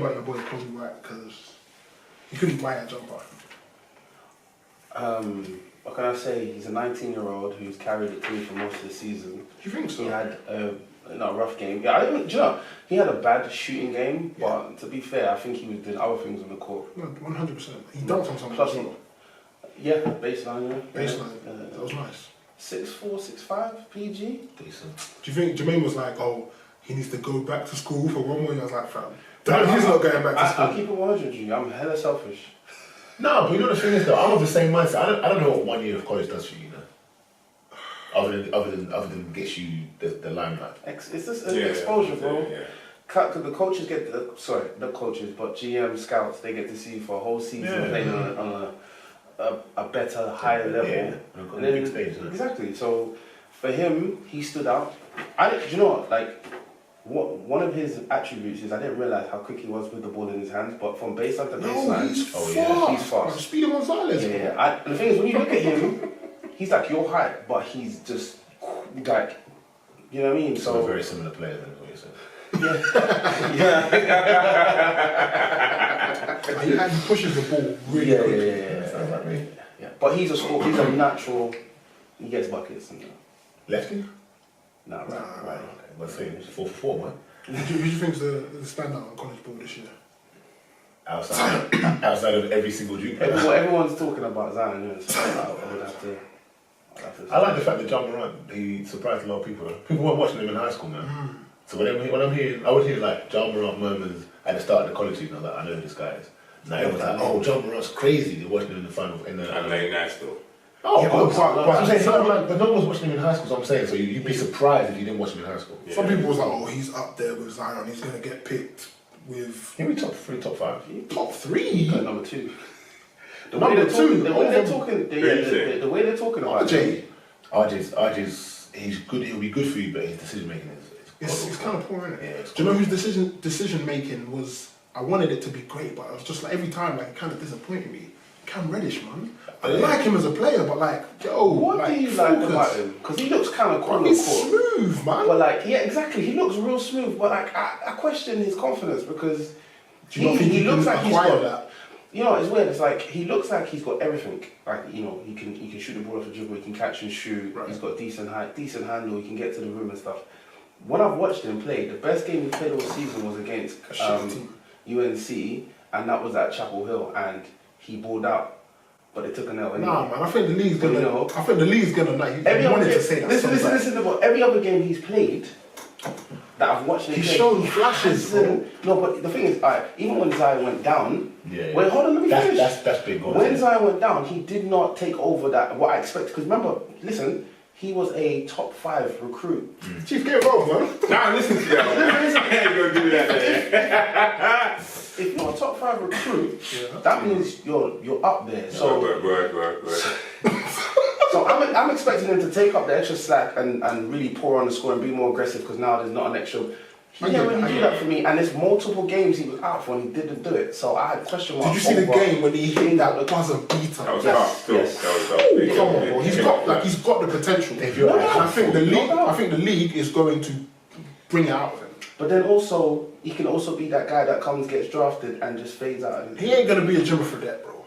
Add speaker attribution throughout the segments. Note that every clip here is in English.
Speaker 1: about your boy Kobe White because he couldn't buy a jumper.
Speaker 2: What can I say? He's a 19-year-old who's carried the team for most of the season.
Speaker 1: Do you think so?
Speaker 2: He had a rough game. Yeah, do you know, he had a bad shooting game, but to be fair, I think he was doing other things on the court.
Speaker 1: No, 100%. He dunked on something.
Speaker 2: Plus, yeah, baseline, yeah.
Speaker 1: Baseline. That was nice.
Speaker 2: 6'4", 6'5", PG.
Speaker 3: Decent.
Speaker 1: Do you think Jermaine was like, oh, he needs to go back to school for one more year? I was like, fam, he's not going back to school.
Speaker 2: I'll keep it 100 with you. I'm hella selfish.
Speaker 3: No, but you know the thing is though, I'm of the same mindset. I don't know what 1 year of college does for you, Other than gets you the limelight.
Speaker 2: It's just exposure, bro. Yeah. The coaches get not coaches, but GM scouts, they get to see you for a whole season playing on a better, higher level.
Speaker 3: Yeah, on the big stage.
Speaker 2: Exactly. So for him, he stood out. Do you know what? Like, one of his attributes is I didn't realize how quick he was with the ball in his hands, but from baseline to baseline,
Speaker 1: he's fast.
Speaker 2: Like
Speaker 1: Speed Gonzalez.
Speaker 2: Yeah. The thing is, when you look at him, he's like your height, but he's just like, you know what I mean?
Speaker 3: So a very similar player, then, is what you're saying.
Speaker 1: Yeah. He pushes the ball really quickly.
Speaker 3: Sounds like me.
Speaker 2: Yeah. But he's a natural. He gets buckets. And,
Speaker 3: Lefty?
Speaker 2: Right.
Speaker 3: Okay. Let's say 4 for 4, man.
Speaker 1: Who do you think's the standout on college ball this year?
Speaker 3: Outside of every single Duke player.
Speaker 2: Everyone's talking about Zion, so I would have to.
Speaker 3: I like the fact that John Morant, he surprised a lot of people. People weren't watching him in high school, man. So when I'm hearing, I would hear like John Morant murmurs at the start of the college season. I was like, I know who this guy is. Now everyone's like, oh, John Morant's crazy. They're watching him in the final.
Speaker 4: And late night still.
Speaker 3: Oh,
Speaker 1: yeah,
Speaker 3: but I'm saying, but no one was watching him in high school. So I'm saying, so you'd be surprised if you didn't watch him in high school.
Speaker 1: Some people was like, oh, he's up there with Zion. He's gonna get picked with.
Speaker 3: He'll be top 3, top 5.
Speaker 1: Top 3.
Speaker 2: Number 2. The
Speaker 1: Number
Speaker 2: way they're
Speaker 1: two.
Speaker 2: talking, the way they're talking about
Speaker 1: RJ.
Speaker 3: RJ's, he's good. He'll be good for you, but his decision making is.
Speaker 1: It's kind of poor, isn't it?
Speaker 3: Yeah,
Speaker 1: Do you know whose decision making was? I wanted it to be great, but I was just like every time, like it kind of disappointed me. Cam Reddish, man. I like him as a player, but like,
Speaker 2: what do you like about him? Because he looks kind of cool.
Speaker 1: He's smooth, man.
Speaker 2: But like, yeah, exactly. He looks real smooth. But like, I question his confidence because
Speaker 1: he
Speaker 2: looks like he's got
Speaker 1: that.
Speaker 2: You know, it's weird. It's like he looks like he's got everything. Like, you know, he can shoot the ball off the dribble. He can catch and shoot. Right. He's got decent height, decent handle. He can get to the rim and stuff. When I've watched him play, the best game he played all season was against UNC, and that was at Chapel Hill, and he balled out. But they took an L anyway.
Speaker 1: Nah, man, I think the league's gonna like.
Speaker 2: Listen, but every other game he's played that I've watched him play,
Speaker 1: he's shown flashes, bro.
Speaker 2: No, but the thing is, even when Zion went down, wait, hold on, let me finish.
Speaker 3: That's big.
Speaker 2: When Zion went down, he did not take over that what I expected. Because remember, listen, he was a top 5 recruit.
Speaker 1: Chief, get involved, man.
Speaker 4: Nah, listen to that. I ain't gonna do that.
Speaker 2: If you're a top 5 recruit, that means you're up there. So, so I'm expecting him to take up the extra slack and really pour on the score and be more aggressive because now there's not an extra. He didn't really do that for me, and there's multiple games he was out for and he didn't do it. So I had question marks.
Speaker 1: Did you see the game when he hit that buzzer beater?
Speaker 4: That was tough.
Speaker 2: Yes.
Speaker 1: Come on, bro. He's got the potential. I think the league is going to bring it out of him.
Speaker 2: But then also, he can also be that guy that comes, gets drafted, and just fades out.
Speaker 1: He ain't gonna be a Jimmy Fredette, bro.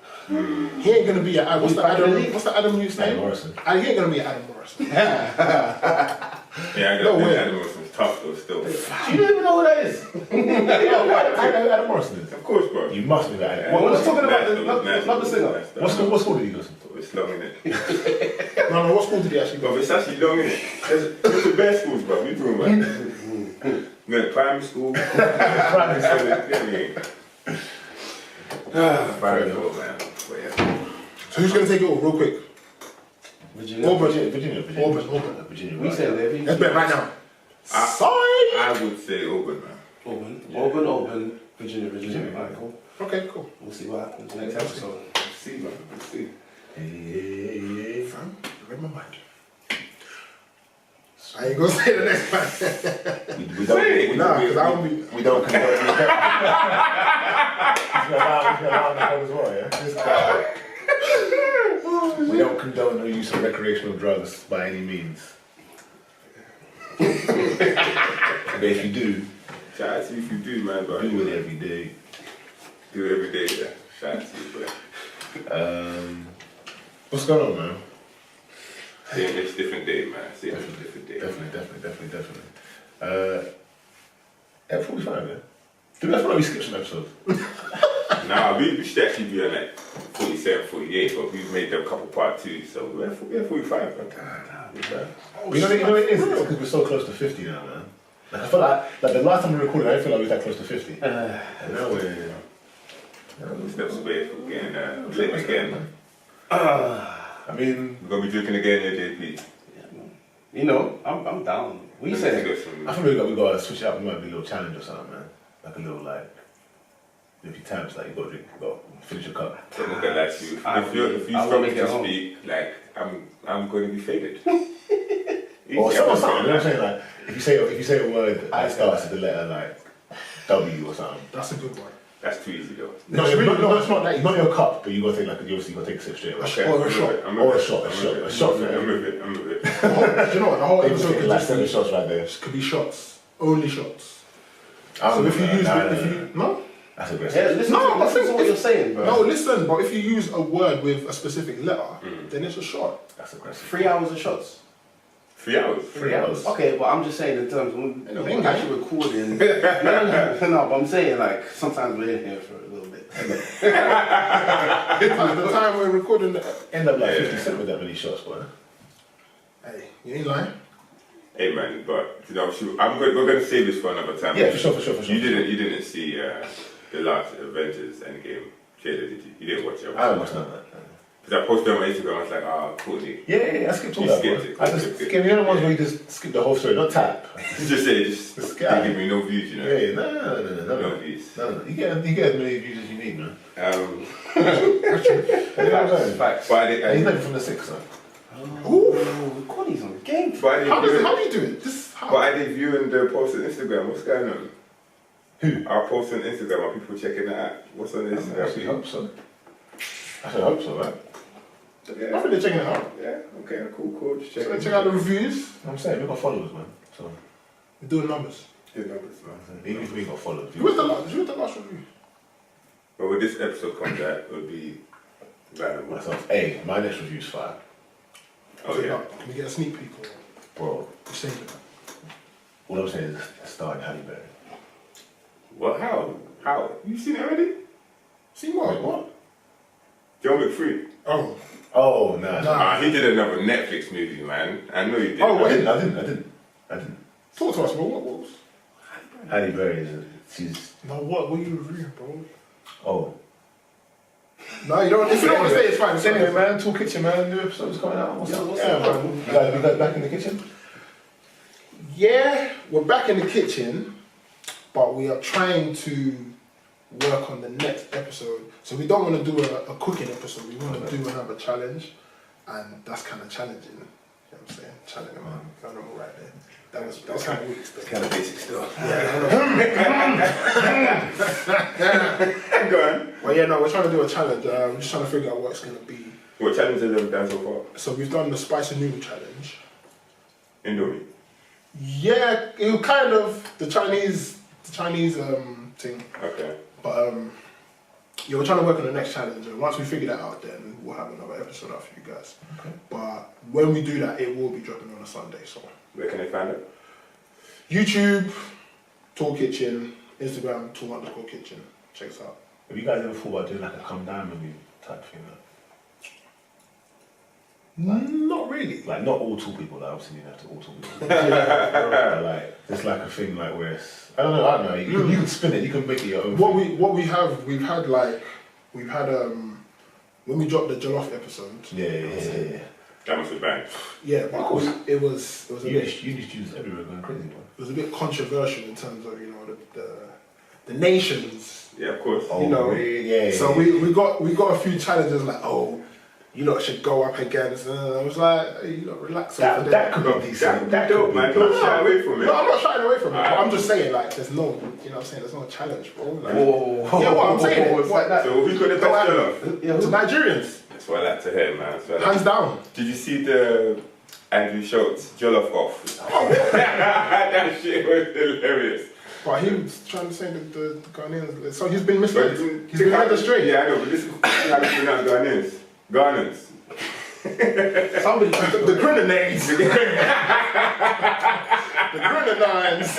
Speaker 1: He ain't gonna be a what's the Adam New's name?
Speaker 3: Adam Morrison.
Speaker 1: He ain't gonna be an Adam Morrison.
Speaker 4: Yeah, I got Adam Morrison's tough though still.
Speaker 2: You don't even know who that is.
Speaker 3: I know who Adam Morrison is.
Speaker 4: Of course, bro.
Speaker 3: You must be that.
Speaker 2: Well, we're talking about not the singer.
Speaker 3: What school did he go to?
Speaker 4: It's long, innit?
Speaker 1: No, what school did he actually go?
Speaker 4: But it's actually long, innit? There's the best schools, bro. What are you talking about? We went to primary school. Primary school. Very cool, man. But yeah.
Speaker 1: So who's gonna take it all, real quick?
Speaker 2: Virginia.
Speaker 3: Virginia.
Speaker 2: We said Levy.
Speaker 1: Let's bet right now.
Speaker 4: I would say Auburn, man.
Speaker 2: Auburn, Virginia. Alright, cool.
Speaker 1: Okay, cool.
Speaker 2: We'll see what happens next episode.
Speaker 4: Let's see, man. Let's see.
Speaker 1: Fam, you read my mind. I ain't gonna say the next one.
Speaker 3: We don't.
Speaker 1: Nah, because I won't be.
Speaker 3: We don't condone. He's gonna allow that as well, yeah. We don't condone the use of recreational drugs by any means. But if you do,
Speaker 4: shout out to you if you do, man. But
Speaker 3: do it every day.
Speaker 4: Do it every day, yeah. Shout out to you, bro.
Speaker 3: What's going on, man?
Speaker 4: It's a different day, man. It's a different day.
Speaker 3: Definitely. At 45, yeah? Dude, that's why we skipped some episodes.
Speaker 4: Nah, we should actually be on like 47, 48, but we've made a couple part 2, so we're at 45, bro.
Speaker 3: You know what it is? It's because we're so close to 50 now, man. Like, I feel like the last time we recorded, I feel like we was that close to 50. And now we're...
Speaker 4: Steps away from getting lit again.
Speaker 3: I mean...
Speaker 4: We're going to be drinking again, yeah, JP.
Speaker 2: Yeah, man. You know, I'm down. What you saying?
Speaker 3: I feel we got to switch it up. We might be a little challenge or something, man. Like a little, like... If you times, like, you got to drink, you got to finish your cup.
Speaker 4: I'm not going to lie to you. If you struggle to speak, like, I'm going to be faded.
Speaker 3: Or something, you know what I'm saying? Like, if you say a word that starts with the letter, like, W or something.
Speaker 1: That's a good one.
Speaker 4: That's too easy, though.
Speaker 3: No, it's not that. It's not your cup, but you got to take, like, obviously, you got to take a sip straight away.
Speaker 4: Okay,
Speaker 1: Or a shot.
Speaker 3: A shot.
Speaker 4: I'm with it.
Speaker 1: Do you know what? The whole episode could
Speaker 3: like
Speaker 1: just
Speaker 3: 7
Speaker 1: be,
Speaker 3: shots right there.
Speaker 1: could be shots. Only shots.
Speaker 3: So
Speaker 1: if you use... No?
Speaker 3: That's aggressive.
Speaker 2: Yeah, listen to what you're saying, bro.
Speaker 1: No, listen, but if you use a word with a specific letter, then it's a shot.
Speaker 3: That's aggressive.
Speaker 2: 3 hours of shots.
Speaker 4: 3 hours.
Speaker 3: 3 hours.
Speaker 2: Okay, but I'm just saying in terms of when
Speaker 1: No,
Speaker 2: we're actually recording. no, but I'm saying like sometimes we're in here for a little bit.
Speaker 1: At the time we're recording the...
Speaker 3: End up like 50 Cent with that many shots, boy.
Speaker 1: Hey, you ain't lying.
Speaker 4: Hey, man, but, you know, we're going to save this for another time.
Speaker 3: Yeah, for sure.
Speaker 4: You didn't see the last Avengers Endgame trailer, did you? You didn't watch it?
Speaker 3: I haven't watched none of that.
Speaker 4: Because I posted on my Instagram, I was like, Courtney.
Speaker 3: Yeah, I skipped all
Speaker 4: You
Speaker 3: that.
Speaker 4: skipped
Speaker 3: Bro.
Speaker 4: it.
Speaker 3: I just skipped the other ones where you just skip the whole story, not tap.
Speaker 4: Just
Speaker 3: skip.
Speaker 4: they give me no views, you know?
Speaker 3: Yeah, no.
Speaker 4: No views.
Speaker 3: No. You get as many views as you need, man.
Speaker 2: Facts.
Speaker 4: But
Speaker 3: And he's not from the 6, son.
Speaker 2: Oh, Connie's on the game.
Speaker 4: But
Speaker 1: How do you do it? How?
Speaker 4: But are they viewing the post on Instagram? What's going on?
Speaker 3: Who?
Speaker 4: Our post on Instagram, are people checking that out? What's on
Speaker 3: I actually
Speaker 4: Instagram?
Speaker 3: hope so. I should hope so, right?
Speaker 1: I think they're checking it out.
Speaker 4: Yeah, okay, cool. Just
Speaker 1: So
Speaker 4: checking.
Speaker 1: check out the reviews.
Speaker 3: I'm saying, we got followers, man. So,
Speaker 1: We're doing numbers.
Speaker 4: Good numbers, man.
Speaker 3: even if we got followers.
Speaker 1: Who was the last review?
Speaker 4: But when this episode comes out, it would be random.
Speaker 3: Myself. Hey, my next review's fire.
Speaker 4: Oh, yeah.
Speaker 1: Can we get a sneak peek or
Speaker 3: Bro,
Speaker 1: saving it?
Speaker 3: all I'm saying is it's starring Halle Berry.
Speaker 4: What? How? You seen it already?
Speaker 1: See what?
Speaker 4: John Wick 3.
Speaker 1: Oh.
Speaker 3: Oh, nah.
Speaker 4: He did another Netflix movie, man. I know you did.
Speaker 1: Oh,
Speaker 3: I
Speaker 1: wait.
Speaker 3: didn't.
Speaker 1: Talk to us, bro. What was?
Speaker 3: Halle Berry she's...
Speaker 1: No, what were you reviewing, bro?
Speaker 3: Oh.
Speaker 1: No, you don't. If you don't want to say, it's fine.
Speaker 3: So anyway, man, Tool Kitchen, man, new episode's coming out. What's up?
Speaker 1: man.
Speaker 3: You guys back in the kitchen?
Speaker 1: Yeah, we're back in the kitchen, but we are trying to work on the next episode. So we don't want to do a cooking episode. We want to do another challenge, and that's kind of challenging. You know what I'm saying? Challenging, man. I don't know right there. That was kind of weak still.
Speaker 3: Kind of basic stuff.
Speaker 4: Go on.
Speaker 1: Well, yeah, no, we're trying to do a challenge. We're just trying to figure out what it's going to be.
Speaker 4: What challenges have you done so far?
Speaker 1: So we've done the spicy noodle challenge.
Speaker 4: Indomie.
Speaker 1: Yeah, it was kind of the Chinese thing.
Speaker 4: Okay.
Speaker 1: But yeah, we're trying to work on the next challenge, and once we figure that out, then we'll have another episode out for you guys.
Speaker 3: Okay.
Speaker 1: But when we do that, it will be dropping on a Sunday. So
Speaker 4: Where can they find it?
Speaker 1: YouTube, Tour Kitchen, Instagram, Tour_Kitchen. Check us out.
Speaker 3: Have you guys ever thought about doing like a come down menu type thing?
Speaker 1: Not really.
Speaker 3: Like not all tall people, like obviously you have to all tall people. But like it's like a thing like where it's I don't know. You can spin it, you can make it your own.
Speaker 1: We've had when we dropped the Jollof episode.
Speaker 3: Yeah.
Speaker 4: That must be bang.
Speaker 1: Yeah, but it was a
Speaker 3: You
Speaker 1: bit.
Speaker 3: just use everywhere going crazy, man.
Speaker 1: It was a bit controversial in terms of the nations.
Speaker 4: Yeah, of course.
Speaker 1: You know,
Speaker 3: yeah.
Speaker 1: So we got a few challenges like, oh, you lot should go up against. I was like, hey, you lot relax.
Speaker 3: that could be decent.
Speaker 4: That dope, man. Don't shy away from it.
Speaker 1: No, I'm not shying away from it. But I'm just saying, like, there's no, you know what I'm saying, there's no challenge, bro. Like, yeah, what I'm saying.
Speaker 2: It's like that.
Speaker 4: So who got the best jollof?
Speaker 2: Yeah,
Speaker 1: To Nigerians,
Speaker 4: That's what I like to hear, man. That's what I like.
Speaker 1: hands down.
Speaker 4: Did you see the Andrew Schultz jollof off? That shit was hilarious.
Speaker 1: But he was trying to say that the Ghanaians. So he's been misled.
Speaker 4: But
Speaker 1: He's been led astray.
Speaker 4: Yeah, I know, but this is how you pronounce Ghanaians.
Speaker 2: Somebody.
Speaker 1: The Grenadines. The Grenadines.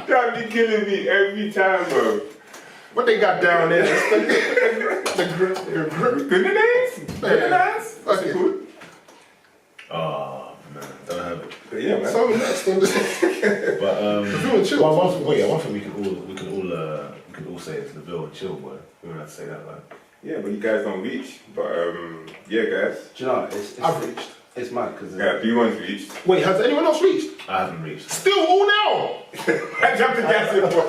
Speaker 4: That be killing me every time, bro.
Speaker 1: What they got down there? The
Speaker 4: Grenadines? Grenadines? That's
Speaker 1: Okay.
Speaker 4: cool.
Speaker 3: Oh man, don't have it.
Speaker 4: But yeah, man.
Speaker 1: So next on this.
Speaker 3: But
Speaker 1: Laville and Chill.
Speaker 3: one thing we can all say is Laville and Chill, boy. We don't have to say that, like.
Speaker 4: Yeah, but you guys don't reach. But yeah, guys.
Speaker 2: Do you know,
Speaker 1: I've reached.
Speaker 2: It's mad because
Speaker 4: Yeah, B1's reached.
Speaker 1: Wait, has anyone else reached?
Speaker 3: I haven't reached.
Speaker 1: Still all now.
Speaker 4: I jumped the gas in, bro.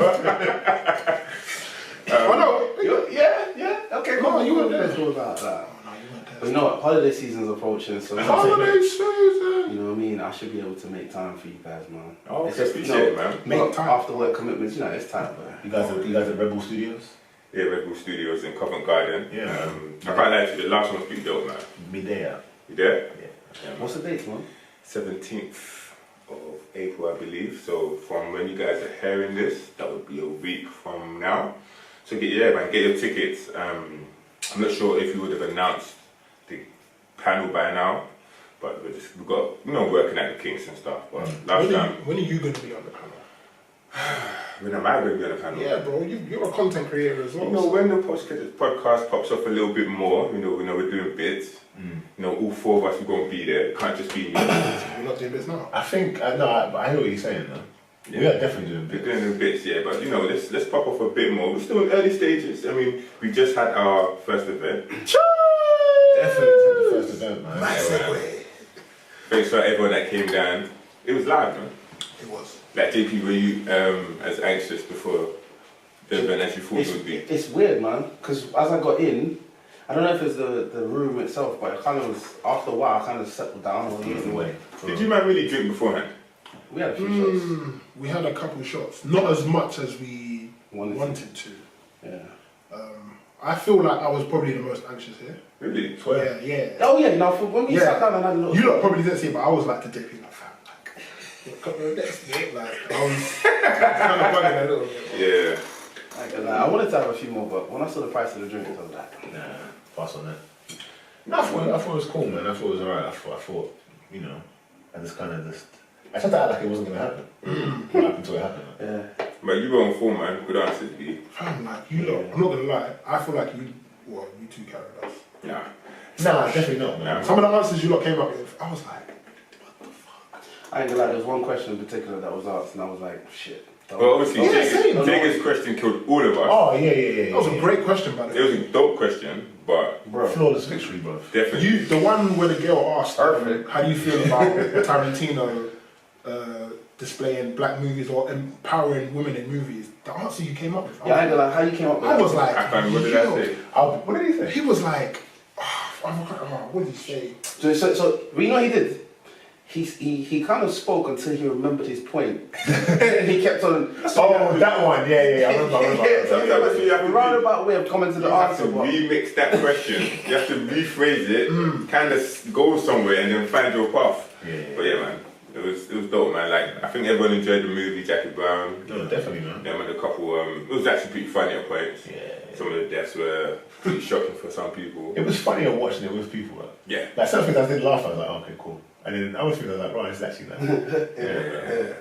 Speaker 1: Oh no.
Speaker 2: yeah, okay,
Speaker 1: No, you weren't there.
Speaker 2: Let's go about that.
Speaker 1: Oh, no, you weren't
Speaker 2: But
Speaker 1: there.
Speaker 2: you know what, holiday season's approaching, so
Speaker 1: Holiday season.
Speaker 2: you know what I mean, I should be able to make time for you guys, man.
Speaker 4: Oh,
Speaker 2: It's just,
Speaker 4: appreciate it, man.
Speaker 1: Make time.
Speaker 2: after work commitments, you know, it's time, man.
Speaker 3: You guys at Rebel Studios?
Speaker 4: Yeah, Red Bull Studios in Covent Garden.
Speaker 3: Yeah.
Speaker 4: I quite like it. The last one's pretty dope, man.
Speaker 3: Midday out.
Speaker 4: You there?
Speaker 3: Yeah.
Speaker 4: Yeah, man.
Speaker 2: What's the date, man?
Speaker 4: 17th of April, I believe. So from when you guys are hearing this, that would be a week from now. So get your tickets. I'm not sure if you would have announced the panel by now, but we've got working at the Kings and stuff. But last time,
Speaker 1: When are you going to be on the panel?
Speaker 4: when am I going to be on the panel?
Speaker 1: Yeah, bro, you're a content creator as well.
Speaker 4: When the podcast pops up a little bit more, we're doing bits. All four of us are going to be there. It can't just be me.
Speaker 1: You're not doing this now.
Speaker 3: I think I hear what you're saying though.
Speaker 4: Yeah.
Speaker 3: We are definitely doing
Speaker 4: We're
Speaker 3: bits.
Speaker 4: doing the bits, yeah, but let's pop off a bit more. We're still in early stages. I mean, we just had our first event.
Speaker 3: Definitely the first event, man.
Speaker 1: Massively.
Speaker 4: Thanks for everyone that came down. It was live, man.
Speaker 1: It was.
Speaker 4: Like JP, were you as anxious before the event as you thought it would be?
Speaker 2: It's weird, man, because as I got in, I don't know if it's the room itself, but it kind of was, after a while, I kind of settled down or in a way.
Speaker 4: Did you man really drink beforehand?
Speaker 2: We had a few shots.
Speaker 1: We had a couple shots. Not as much as we wanted to.
Speaker 2: Yeah.
Speaker 1: I feel like I was probably the most anxious here.
Speaker 4: Really?
Speaker 1: Yeah.
Speaker 2: Oh yeah, now when we
Speaker 1: Yeah.
Speaker 2: sat down and had a little...
Speaker 1: You lot probably didn't see it, but I was like to JP, like, fam, next bit, like, I was kind of bugging a little bit.
Speaker 4: Yeah.
Speaker 2: I wanted to have a few more, but when I saw the price of the drinks, I was like,
Speaker 3: Nah, pass on that. No, I thought it was cool, man. I thought it was alright. I thought, I just kind of I tried to act like it wasn't going to happen. What happened till it happened?
Speaker 2: yeah.
Speaker 4: But you were on form, man. Good answers, B.
Speaker 1: Fam, like, you lot, I'm not gonna lie, I feel like you two carried us.
Speaker 4: Nah.
Speaker 3: Nah, definitely not, man.
Speaker 4: Nah.
Speaker 1: Some of the answers you lot came up with, I was like,
Speaker 2: I ain't gonna lie, there was one question in particular that was asked, and I was like, shit.
Speaker 4: Well, obviously,
Speaker 1: same.
Speaker 4: Jager's question killed all of us.
Speaker 3: Oh, yeah.
Speaker 1: that was a great question, by the
Speaker 4: It was a dope question, but
Speaker 2: Bro.
Speaker 3: Flawless victory, bro.
Speaker 4: definitely.
Speaker 1: The one where the girl asked,
Speaker 2: Perfect.
Speaker 1: how do you feel about Tarantino displaying black movies or empowering women in movies? The answer you came up with,
Speaker 2: Yeah, I ain't gonna lie, how you came up with
Speaker 1: I
Speaker 2: that?
Speaker 1: was like,
Speaker 4: I can't remember what did I say.
Speaker 3: What did he say?
Speaker 1: he was like, what did he say?
Speaker 2: So you know what he did? He kind of spoke until he remembered his point. And he kept on...
Speaker 3: Oh, that one. Yeah. I remember.
Speaker 2: Yeah, so
Speaker 4: That's what you have
Speaker 2: a
Speaker 4: to
Speaker 2: roundabout way of coming to the
Speaker 4: You have
Speaker 2: answer.
Speaker 4: to
Speaker 2: but-
Speaker 4: remix that question. You have to rephrase it, kind of go somewhere, and then find your path.
Speaker 3: Yeah.
Speaker 4: But yeah, man, it was dope, man. Like I think everyone enjoyed the movie, Jackie Brown.
Speaker 3: No, definitely, man.
Speaker 4: Yeah, man, a couple. It was actually pretty funny at points.
Speaker 3: Yeah.
Speaker 4: Some of the deaths were pretty shocking for some people.
Speaker 3: It was funnier watching it with people, right?
Speaker 4: Yeah.
Speaker 3: Like, some things I did laugh, I was like, oh, okay, cool. And then other things I was like, right, it's actually that.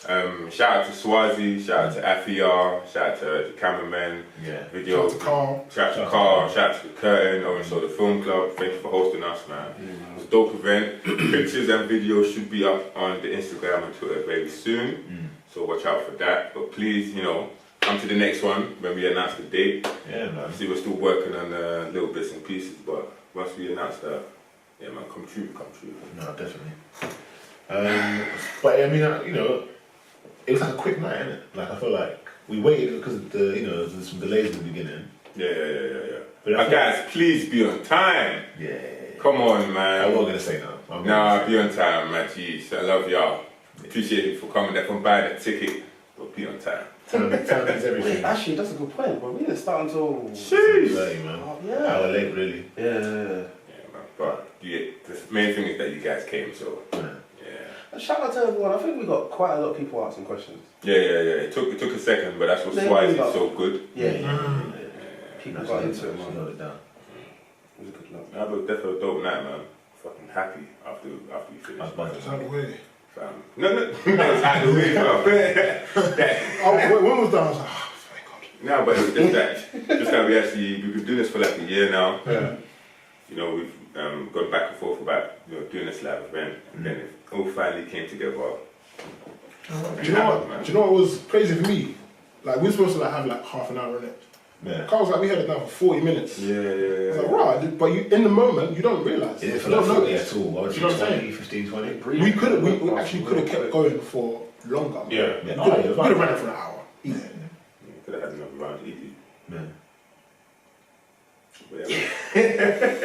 Speaker 4: Yeah. Shout out to Swazi, shout out to Afia, shout out to the cameraman,
Speaker 3: Yeah.
Speaker 4: video.
Speaker 1: Shout out to Carl.
Speaker 4: Shout out to Carl, shout out to the Curtain, also the film club. Thank you for hosting us, man. It was a dope event. Pictures and videos should be up on the Instagram and Twitter very soon. So watch out for that. But please, come to the next one when we announce the date.
Speaker 3: Yeah, man.
Speaker 4: See, we're still working on little bits and pieces, but once we announce that, yeah, man, come true.
Speaker 3: No, definitely. But I mean, it was like a quick night, innit? Like, I feel like we waited because of there's some delays in the beginning.
Speaker 4: Yeah.
Speaker 3: But
Speaker 4: But guys, please be on time.
Speaker 3: Yeah.
Speaker 4: Come on,
Speaker 3: I
Speaker 4: man.
Speaker 3: wasn't gonna say no.
Speaker 4: Nah, be on time, man. Jeez, I love y'all. Appreciate you for coming there, for buying a ticket, but be on time.
Speaker 3: Time is
Speaker 2: Wait,
Speaker 3: everything.
Speaker 2: actually, that's a good point, but we didn't start until...
Speaker 3: Jeez. Man.
Speaker 2: Oh, yeah.
Speaker 3: Hour late, really.
Speaker 2: Yeah.
Speaker 4: Yeah, man. But the main thing is that you guys came, so
Speaker 3: Yeah.
Speaker 4: yeah.
Speaker 2: shout out to everyone. I think we got quite a lot of people asking questions.
Speaker 4: Yeah. It took a second, but that's what's why it's so good.
Speaker 2: Yeah. People got into it, man.
Speaker 3: It down.
Speaker 2: It was a good look.
Speaker 4: That was definitely a dope night, man. Fucking happy after we finished.
Speaker 1: It's out of the way.
Speaker 4: No, it's out of the way, bro.
Speaker 1: When was that? I was like, oh, thank God.
Speaker 4: No, but it was just that we've been doing this for like a year now.
Speaker 3: Yeah.
Speaker 4: You know, we've gone back and forth about doing this live event, and then it all finally came together.
Speaker 1: Do you know what was crazy for me? Like, we were supposed to have like half an hour in it.
Speaker 3: Yeah.
Speaker 1: Carl was like, we had it down for 40 minutes.
Speaker 4: Yeah.
Speaker 1: I was like, right, but in the moment, you don't realise.
Speaker 3: It didn't
Speaker 1: You
Speaker 3: feel
Speaker 1: don't
Speaker 3: like 40
Speaker 1: notice.
Speaker 3: at all. I was
Speaker 1: You know what I'm
Speaker 3: 20, 15, 20.
Speaker 1: We actually could have kept going for longer.
Speaker 3: Yeah.
Speaker 1: We could have run it for an hour. Easy.
Speaker 4: Could have had another round easy.
Speaker 3: Yeah.
Speaker 1: I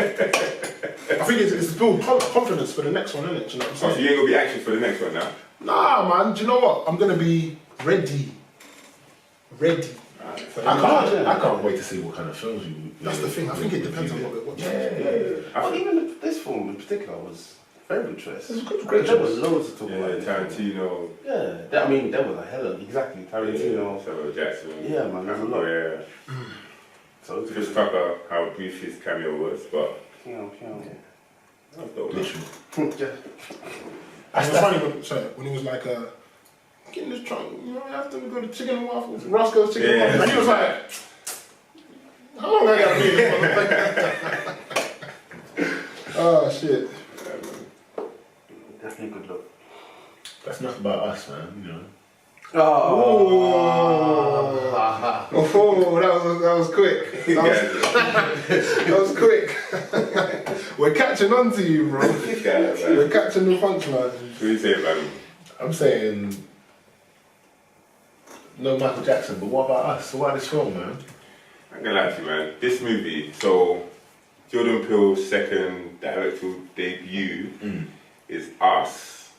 Speaker 1: think it's build confidence for the next one, isn't it? Do you know what I'm
Speaker 4: So
Speaker 1: saying?
Speaker 4: you ain't gonna be anxious for the next one now?
Speaker 1: Nah, man. Do you know what? I'm gonna be ready.
Speaker 3: I can't wait to see what kind of films you.
Speaker 1: That's the thing. I think it depends on what we're watching.
Speaker 3: Yeah.
Speaker 2: Well, even this film in particular was very good choice.
Speaker 3: It was a great
Speaker 2: There
Speaker 3: choice.
Speaker 2: was loads to talk
Speaker 4: Yeah,
Speaker 2: about.
Speaker 4: Tarantino,
Speaker 2: I mean, there was a hell of exactly Tarantino.
Speaker 4: Samuel Jackson.
Speaker 2: Yeah, man, there's a lot.
Speaker 4: Yeah.
Speaker 2: So it's
Speaker 4: Chris Tucker, how brief his cameo was, but
Speaker 2: Piano.
Speaker 4: that was dope.
Speaker 3: Literally.
Speaker 2: Yeah.
Speaker 1: It was funny when he was like, get in this trunk, you know, after we go to Chicken and Waffles, Roscoe's Chicken and Waffles. And he was like, how long I gotta be here? Oh, shit.
Speaker 2: Definitely a good look.
Speaker 3: That's enough about us, man. You know.
Speaker 1: Oh, that was quick. That was quick. We're catching on to you, bro. We're catching the punchline.
Speaker 4: What do you say, man?
Speaker 3: I'm saying no Michael Jackson, but what about us? So why this film, man?
Speaker 4: I'm gonna lie to you, man. This movie, so Jordan Peele's second directorial debut is Us,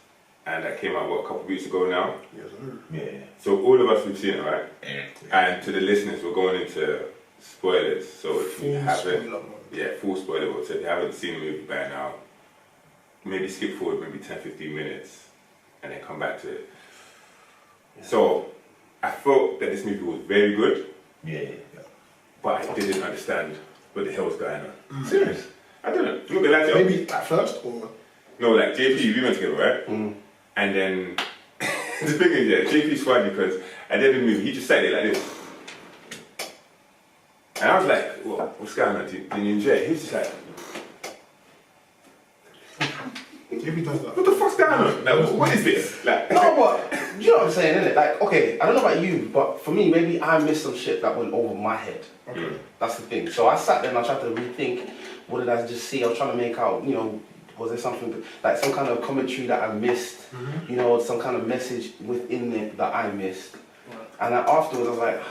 Speaker 4: and that came out a couple of weeks ago now.
Speaker 1: Yes, sir.
Speaker 3: Yeah.
Speaker 4: So all of us we've seen it, right?
Speaker 3: Yeah.
Speaker 4: And to the listeners, we're going into spoilers. So if you haven't, full spoiler mode. So if you haven't seen the movie by now, maybe skip forward maybe 10-15 minutes, and then come back to it. So I felt that this movie was very good.
Speaker 3: Yeah.
Speaker 4: But I didn't understand what the hell was going on.
Speaker 3: Serious?
Speaker 4: I didn't. Look at that.
Speaker 1: Maybe at first, or
Speaker 4: No, like JP, we went together, right? And then the thing is, yeah, JP's funny because at the end of the movie, he just sat there like this. And I was like, what's going on? Did you enjoy it? He was just like,
Speaker 1: maybe does that.
Speaker 4: what the fuck's going on? Like, what is this? Like,
Speaker 2: No, but you know what I'm saying, innit? Like, okay, I don't know about you, but for me, maybe I missed some shit that went over my head.
Speaker 1: Okay.
Speaker 2: That's the thing. So I sat there and I tried to rethink, what did I just see? I was trying to make out, you know, was there something, like some kind of commentary that I missed, you know, some kind of message within it that I missed.
Speaker 1: Right.
Speaker 2: And then afterwards I was like,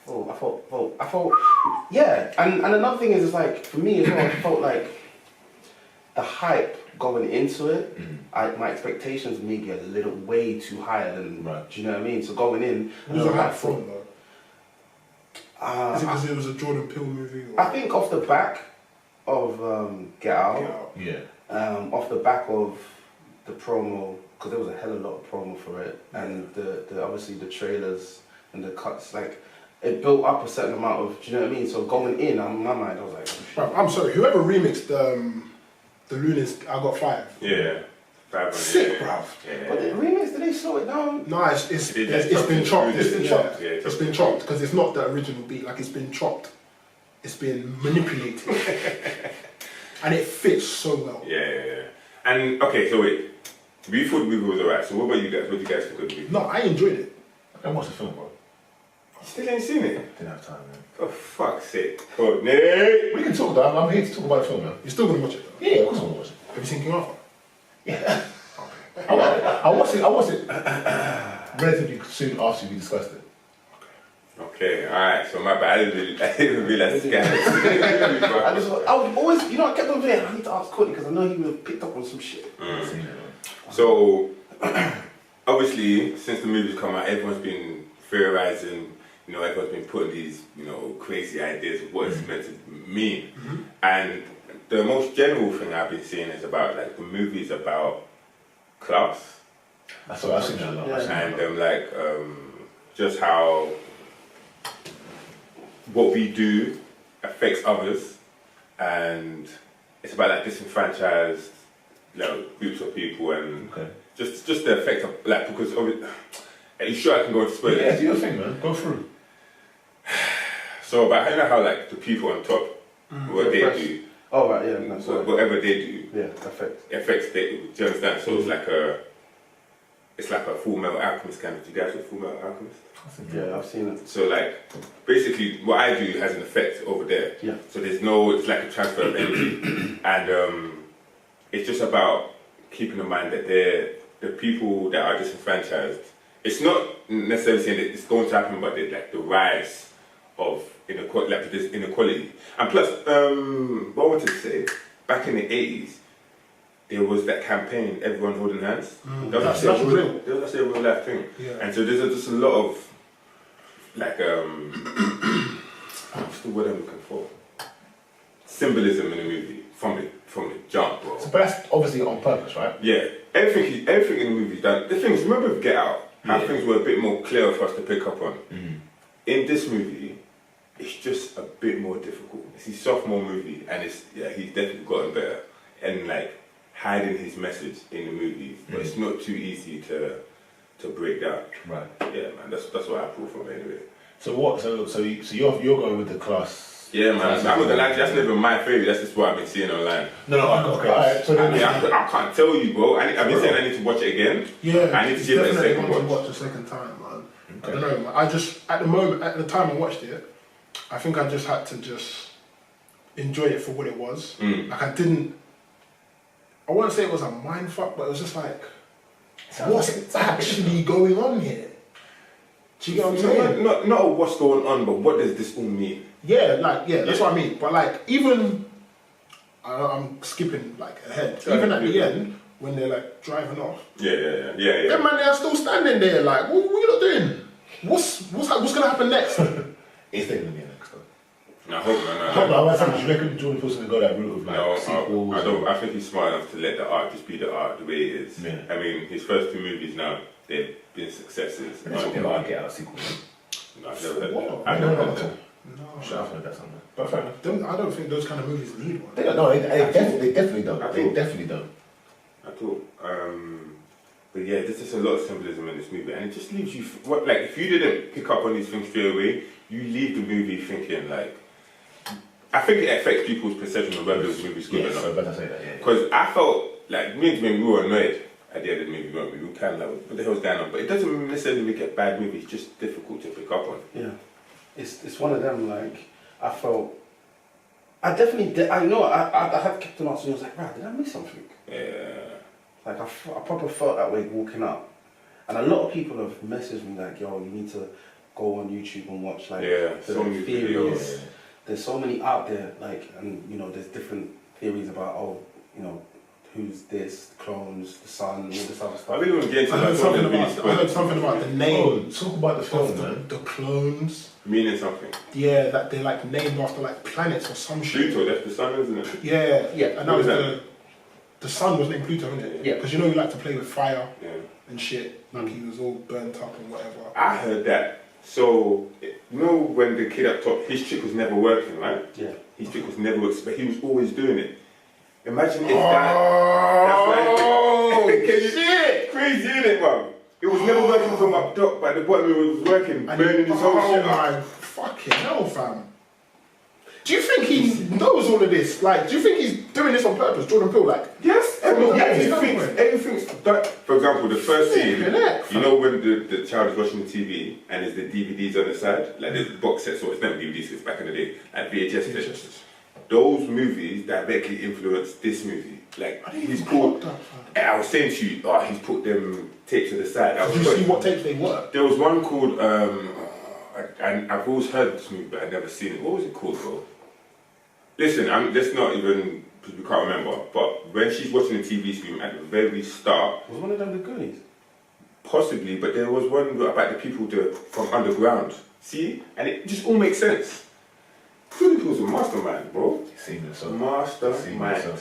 Speaker 2: I thought, yeah. And another thing is, it's like, for me as well, I felt like the hype going into it, my expectations may be a little way too higher than, do you know what I mean? So going in,
Speaker 1: Who's the hype from, though?
Speaker 2: Uh,
Speaker 1: Is it because it was a Jordan Peele movie? Or?
Speaker 2: I think off the back of Get Out,
Speaker 3: Yeah.
Speaker 2: off the back of the promo, because there was a hell of a lot of promo for it, and the obviously the trailers and the cuts, like it built up a certain amount of, do you know what I mean? So going in my mind, I was like,
Speaker 1: Bruv, I'm sorry, whoever remixed the Lunis, I Got Five.
Speaker 4: yeah.
Speaker 1: Sick, bruv.
Speaker 4: Yeah.
Speaker 2: but the remix, did they slow it down?
Speaker 1: No, it's been chopped. It's been chopped because it's not the original beat. Like, it's been chopped. It's been manipulated, and it fits so well.
Speaker 4: Yeah. And okay, so wait. We thought the movie was alright. So what about you guys? What do you guys think of the movie?
Speaker 1: No, I enjoyed it.
Speaker 3: I watched the film, bro.
Speaker 4: You still ain't seen it?
Speaker 3: Didn't have time, man.
Speaker 4: Oh fuck's sake! Oh, Nate.
Speaker 3: We can talk, though. I'm here to talk about the film, man.
Speaker 1: You're still gonna watch it, though.
Speaker 3: Yeah, of course I'm gonna watch it.
Speaker 1: Have you seen King Arthur?
Speaker 3: Yeah. I watched it relatively soon after we discussed it.
Speaker 4: Okay, alright. So my bad. I didn't realize this guy.
Speaker 2: I would always, you know, I kept on saying, I need to ask Courtney because I know he would have picked up on some shit.
Speaker 4: So obviously, since the movie's come out, everyone's been theorizing. You know, everyone's been putting these, you know, crazy ideas of what it's meant to mean. And the most general thing I've been seeing is about like the movies about class.
Speaker 3: That's what I've seen that a lot.
Speaker 4: And just how what we do affects others, and it's about like disenfranchised, groups of people, and just the effect of like, because of it. Are you sure I can go into spoilers?
Speaker 3: Yeah, do your thing, man. Go through.
Speaker 4: So about how like the people on top, what they do.
Speaker 2: Oh right, yeah. No, sorry.
Speaker 4: Whatever they do,
Speaker 2: affects.
Speaker 4: they. Do you understand? So it's like a Full Metal Alchemist kind of. Do you guys watch Full Metal Alchemist?
Speaker 2: Yeah, I've seen it.
Speaker 4: So like, basically, what I do has an effect over there.
Speaker 2: Yeah.
Speaker 4: So it's like a transfer of energy, and it's just about keeping in mind that the people that are disenfranchised. It's not necessarily saying that it's going to happen, but like the rise of this inequality. And plus, what I wanted to say, back in the 80s, there was that campaign, Everyone Holding Hands. That was actually a real life thing.
Speaker 1: Yeah.
Speaker 4: And so there's just a lot of, like, what's the word I'm looking for? Symbolism in the movie, from the jump, bro.
Speaker 3: So, but that's obviously on purpose, right?
Speaker 4: Yeah. Everything in the movie is done. The thing is, remember with Get Out, how things were a bit more clear for us to pick up on. In this movie, it's just a bit more difficult. It's his sophomore movie, and he's definitely gotten better. And like hiding his message in the movie, but it's not too easy to break down.
Speaker 3: Right.
Speaker 4: Yeah, man. That's what I pull from it anyway.
Speaker 3: So what? So you're going with the class.
Speaker 4: Yeah, man. I'm not gonna lie, that's never my favourite. That's just what I've been seeing online.
Speaker 3: No, okay. Alright, so
Speaker 4: I can't tell you, bro. I've been saying I need to watch it again.
Speaker 1: Yeah,
Speaker 4: I need to give it a second
Speaker 1: to watch a second time, man. Okay. I don't know, man. I just at the time I watched it, I think I just had to just enjoy it for what it was. Like I wouldn't say it was a mind fuck, but it was just like, what's actually going on here? Do you get what I'm saying?
Speaker 4: Not what's going on, but what does this all mean?
Speaker 1: Yeah, that's what I mean. But like, even I'm skipping like ahead. Even at the end, when they're like driving off.
Speaker 4: Yeah.
Speaker 1: Them man, they are still standing there. Like, what are you not doing? What's gonna happen next?
Speaker 3: It's taking me next though.
Speaker 4: No, I hope
Speaker 3: no. Do you reckon Jordan Peele's gonna go that route of like sequels?
Speaker 4: I don't. I think he's smart enough to let the art just be the art, the way it is.
Speaker 3: Yeah.
Speaker 4: I mean, his first 2 movies now, they've been successes.
Speaker 3: They're talking Get Out sequel.
Speaker 4: No, I've never heard
Speaker 1: What?
Speaker 4: that. I've never heard that.
Speaker 1: No,
Speaker 3: Sure, I've heard that somewhere.
Speaker 1: but fair enough. I don't think those kind of movies need one.
Speaker 3: They don't. No, they definitely don't. They definitely don't.
Speaker 4: At all. But yeah, there's just a lot of symbolism in this movie, and it just leaves you. If you didn't pick up on these things straight away, you leave the movie thinking like. I think it affects people's perception of whether this movie's good or not.
Speaker 3: So better say that. Yeah.
Speaker 4: Because I felt like me and Jimmy, we were annoyed at the end of the movie, weren't we? We were kind of like, what the hell's going on? But it doesn't necessarily make it a bad movie. It's just difficult to pick up on.
Speaker 2: Yeah, it's one of them. Like I felt, I definitely did. I know I have kept on asking. I was like, right, did I miss something?
Speaker 4: Yeah.
Speaker 2: Like I probably felt that way walking up, and a lot of people have messaged me like, yo, you need to go on YouTube and watch like
Speaker 4: so many
Speaker 2: theories.
Speaker 4: videos.
Speaker 2: There's so many out there, like, and there's different theories about who's this, clones, the sun, all this other stuff.
Speaker 4: I really want to get into
Speaker 1: I heard something about the name.
Speaker 3: Talk about the film, man.
Speaker 1: The clones.
Speaker 4: Meaning something.
Speaker 1: Yeah, that they're like named after like planets or some shit.
Speaker 4: Pluto, that's the sun, isn't it?
Speaker 1: Yeah. And that was the sun was named Pluto, wasn't it?
Speaker 2: Yeah.
Speaker 1: Because he liked to play with fire and shit. Like he was all burnt up and whatever.
Speaker 4: I heard that. So, when the kid up top, his trick was never working, right?
Speaker 2: Yeah.
Speaker 4: His trick was never working, but he was always doing it. Imagine if
Speaker 1: shit!
Speaker 4: Crazy, isn't it, man? It was never working from up top, but at the bottom it was working, burning his whole shit up.
Speaker 1: Oh my fucking hell, fam. Do you think he knows all of this? Like, do you think he's doing this on purpose, Jordan Peele? Like,
Speaker 4: yes, everything's done. For example, the first scene, when the child is watching the TV and there's the DVDs on the side, like there's the box set, so it's never DVDs, it's back in the day, like VHS tapes. Those movies directly influenced this movie. Like, he's put, I was saying to you, he's put them tapes to the side.
Speaker 1: Did you see what tapes they were?
Speaker 4: There was one called, I've always heard this movie, but I've never seen it. What was it called, bro? Listen, let's not even, because we can't remember, but when she's watching the TV screen at the very start...
Speaker 2: Was one of them the Goonies?
Speaker 4: Possibly, but there was one about the people from underground. See? And it just all makes sense. Jordan Peele's a mastermind, bro. Mastermind.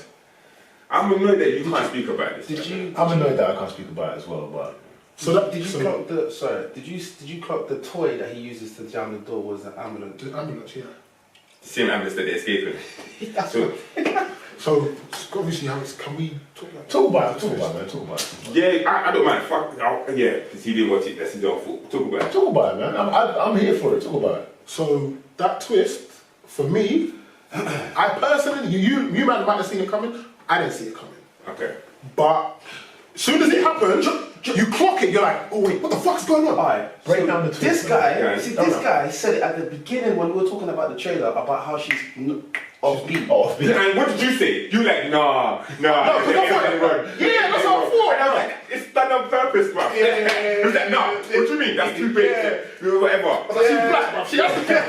Speaker 4: I'm annoyed that you can't speak about this.
Speaker 3: I'm annoyed that I can't speak about it as well, but.
Speaker 2: Did you clock the toy that he uses to jam the door was an ambulance?
Speaker 1: The ambulance, yeah.
Speaker 4: The same ambulance that they're escaping.
Speaker 1: So obviously, can we
Speaker 3: talk about it?
Speaker 4: Yeah, I don't mind. Fuck, yeah, because he didn't watch it. That's his own fault. Talk about it,
Speaker 3: man. I'm here for it. Talk about it.
Speaker 1: So that twist, for me, I personally, you might have seen it coming. I didn't see it coming.
Speaker 4: Okay.
Speaker 1: But as soon as it happened, you clock it. You're like, oh wait, what the fuck's going on?
Speaker 2: Alright,
Speaker 3: break down the twist.
Speaker 2: This guy said it at the beginning when we were talking about the trailer about how she's offbeat.
Speaker 4: And what did you say? You like, nah.
Speaker 1: No, that's what I thought. Yeah, that's what I thought.
Speaker 4: And I was like, it's done on purpose, bro.
Speaker 1: Yeah.
Speaker 4: He was like, nah, what do you mean? That's too big. Yeah. Whatever.
Speaker 1: But she's black, bro. She has to get.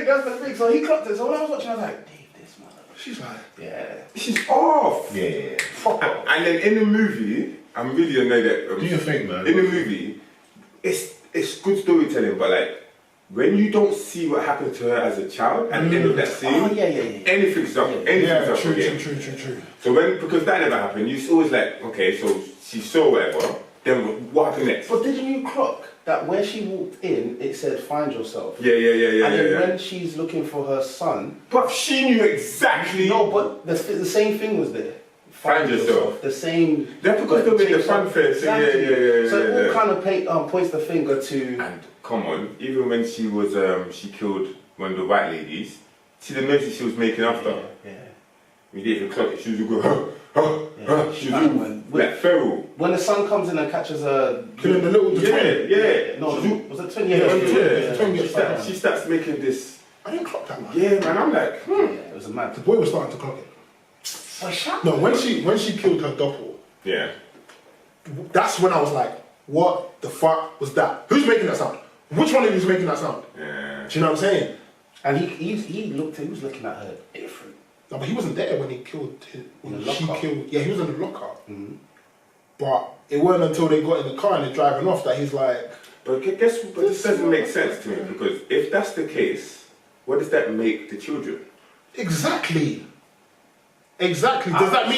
Speaker 2: That's the thing. So he clocked it. So when I was watching, I was like, Dave, this mother.
Speaker 1: She's like,
Speaker 2: yeah.
Speaker 4: She's off.
Speaker 3: Yeah.
Speaker 4: Fuck off. And then in the movie, I'm really annoyed that.
Speaker 3: Do you think, man?
Speaker 4: In the movie, it's good storytelling, but like, when you don't see what happened to her as a child at the end of that scene, anything's up. Anything's up.
Speaker 1: True.
Speaker 4: So because that never happened, you're always like, okay, so she saw whatever, then what happened next?
Speaker 2: But didn't you clock that when she walked in, it said find yourself?
Speaker 4: Yeah.
Speaker 2: And then when she's looking for her son...
Speaker 4: But she knew exactly...
Speaker 2: No, but the same thing was there.
Speaker 4: Find yourself.
Speaker 2: The same...
Speaker 4: That's because they made the fanfare.
Speaker 2: Exactly.
Speaker 4: Yeah.
Speaker 2: So it all kind of points the finger to...
Speaker 4: And come on, even when she was, she killed one of the white ladies, see the noise she was making after?
Speaker 2: Yeah.
Speaker 4: We didn't even clock it, she was going, she was like feral.
Speaker 2: When the son comes in and catches her...
Speaker 1: Killing the twin.
Speaker 2: Yeah. No, was it twin?
Speaker 1: The twin gets back.
Speaker 4: She starts making this...
Speaker 1: I didn't clock that, man.
Speaker 4: Yeah, man, I'm like,
Speaker 2: Yeah, it was a mad...
Speaker 1: The boy was starting to clock it. No, when she killed her doppel,
Speaker 4: yeah,
Speaker 1: that's when I was like, what the fuck was that? Who's making that sound? Which one of you is making that sound?
Speaker 4: Yeah.
Speaker 1: Do you know what I'm saying?
Speaker 2: And he was looking at her different.
Speaker 1: No, but he wasn't there when he killed him.
Speaker 2: Yeah,
Speaker 1: he was in the lockup.
Speaker 2: Mm-hmm.
Speaker 1: But it wasn't until they got in the car and they're driving off that he's like...
Speaker 4: But this doesn't make sense to me, because if that's the case, what does that make the children?
Speaker 1: Exactly. Does that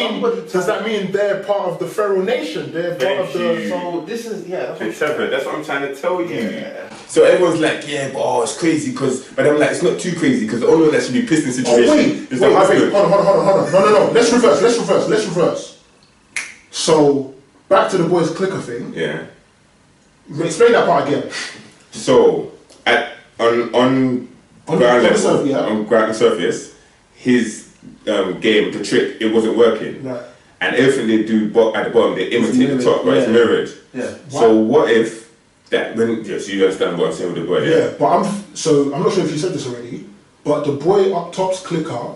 Speaker 1: mean they're part of the feral nation? They're part of the...
Speaker 2: So this is,
Speaker 4: That's what I'm trying to tell you.
Speaker 2: Yeah.
Speaker 4: So everyone's like, yeah, but it's crazy because... But I'm like, it's not too crazy because the only one that should be pissed in the situation is the husband.
Speaker 1: Hold on. No. Let's reverse. So, back to the boys clicker thing.
Speaker 4: Yeah.
Speaker 1: Explain that part again.
Speaker 4: So, on ground surface, his game, the trick, it wasn't working.
Speaker 1: Right.
Speaker 4: And everything they do at the bottom, they imitate the top, right? It's mirrored.
Speaker 1: Yeah.
Speaker 4: So what if that, so you understand what I'm saying with the boy?
Speaker 1: Yeah, but I'm not sure if you said this already, but the boy up top's clicker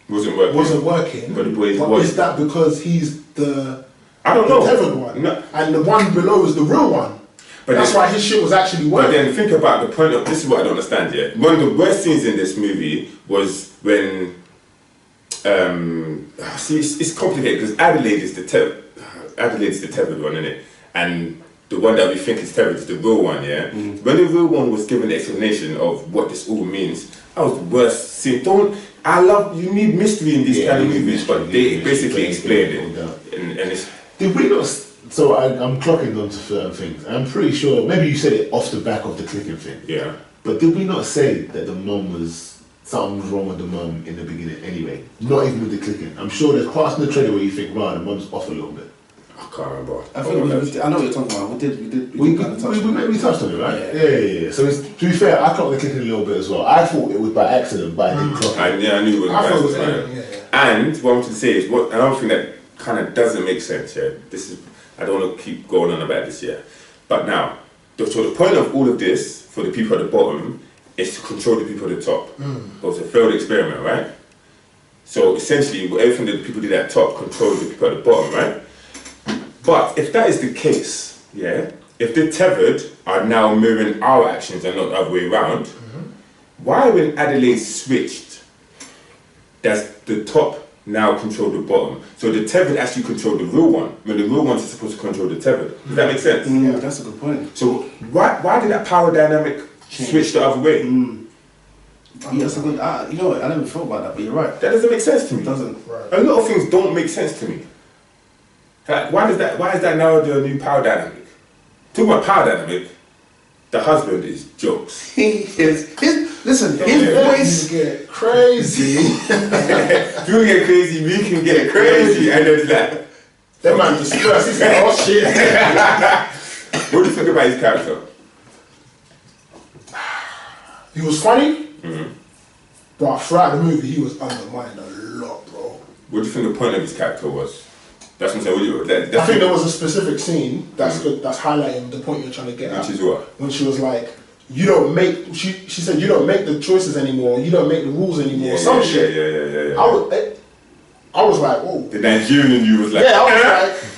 Speaker 4: wasn't working. But the boy
Speaker 1: is that because he's the...
Speaker 4: I don't know.
Speaker 1: The tethered one.
Speaker 4: No.
Speaker 1: And the one below is the real one. But that's why his shit was actually working.
Speaker 4: But then think about the point of... This is what I don't understand yet. One of the worst scenes in this movie was when... it's complicated because Adelaide is the tethered one, isn't it? And the one that we think is tethered is the real one, yeah? Mm-hmm. When the real one was given the explanation of what this all means, that was the worst scene. You need mystery in these kind of movies, but they basically explained it. And it's...
Speaker 3: Did we not... So I'm clocking onto certain things. I'm pretty sure, maybe you said it off the back of the clicking thing.
Speaker 4: Yeah.
Speaker 3: But did we not say that the mum was... Something was wrong with the mum in the beginning anyway? Not even with the clicking. I'm sure there's parts in the trailer where you think, right, the mum's off a little bit.
Speaker 4: I can't remember.
Speaker 2: I know what you're talking about.
Speaker 3: We touched on it, right? Yeah. So to be fair, I clocked the clicking a little bit as well. I thought it was by accident, but I didn't clock it.
Speaker 4: I knew it was by accident. And what I want to say is, another thing that kind of doesn't make sense here, I don't want to keep going on about this here, but now, so the point of all of this, for the people at the bottom, is to control the people at the top. It was a failed experiment, right? So essentially, everything that the people did at the top controlled the people at the bottom, right? But if that is the case, yeah, if the tethered are now mirroring our actions and not the other way around, why when Adelaide switched, does the top now control the bottom? So the tethered actually control the real one, when the real ones are supposed to control the tethered. Does that make sense?
Speaker 2: Yeah, that's a good point.
Speaker 4: So why did that power dynamic switch the other way?
Speaker 2: Yeah, that's a good. You know what? I never thought about that, but you're right.
Speaker 4: That doesn't make sense to me.
Speaker 2: It doesn't.
Speaker 1: Right.
Speaker 4: A lot of things don't make sense to me. Like, why is that now the new power dynamic? Talking about power dynamic, the husband is jokes.
Speaker 2: He is. Listen, his voice.
Speaker 1: Get crazy.
Speaker 4: If you get crazy, we can get crazy. And then it's like,
Speaker 1: That man just stressed. He's like, oh shit.
Speaker 4: what do you think about his character?
Speaker 1: He was funny, but throughout the movie, he was undermined a lot, bro.
Speaker 4: What do you think the point of his character was? That's what I'm saying.
Speaker 1: I think there was a specific scene that's good, that's highlighting the point you're trying to get at.
Speaker 4: Which is what?
Speaker 1: When she was like, you don't make, she said, you don't make the choices anymore, you don't make the rules anymore, some shit.
Speaker 4: Yeah.
Speaker 1: I was like, whoa.
Speaker 4: The Nigerian in you was like,
Speaker 1: Yeah, I was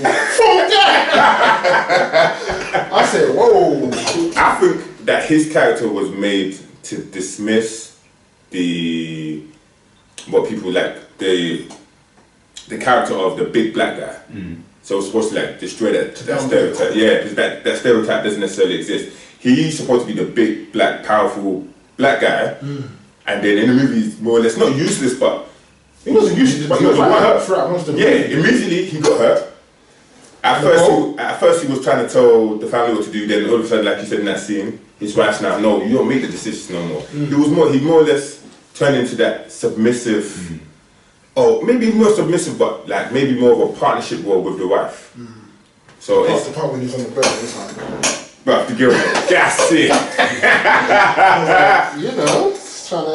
Speaker 1: like, fuck that! I said, whoa.
Speaker 4: I think that his character was made to dismiss what people like, the character of the big black guy. So it's supposed to like destroy that stereotype. Yeah, because that stereotype doesn't necessarily exist. He's supposed to be the big black powerful black guy, and then in the movie he's more or less not useless, but
Speaker 1: He wasn't useless, but he was like hurt throughout most of the movie.
Speaker 4: Immediately he got hurt. At first he was trying to tell the family what to do. Then all of a sudden, like you said in that scene, his wife's now, no, you don't make the decisions no more. He more or less turned into that submissive, or maybe more submissive, but like maybe more of a partnership role with the wife. So
Speaker 1: That's
Speaker 4: it's
Speaker 1: the part when he's on the bed, it's like,
Speaker 4: but the girl, that's it.
Speaker 1: you know, trying to.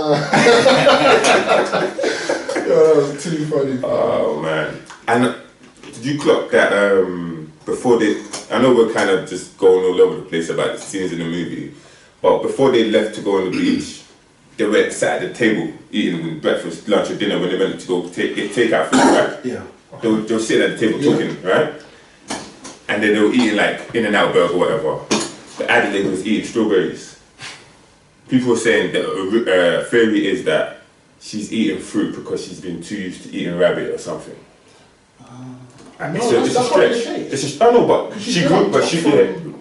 Speaker 1: Yo, that was too funny.
Speaker 4: Oh man! And did you clock that before they? I know we're kind of just going all over the place about the scenes in the movie, but before they left to go on the beach, they were sat at the table eating breakfast, lunch, or dinner when they went to go get takeout food, right?
Speaker 2: Yeah.
Speaker 4: They were sitting at the table talking, right? And then they were eating like In-N-Out burger or whatever. The added lady was eating strawberries. People were saying that theory is that she's eating fruit because she's been too used to eating rabbit or something. It's a stretch. I know, but she could,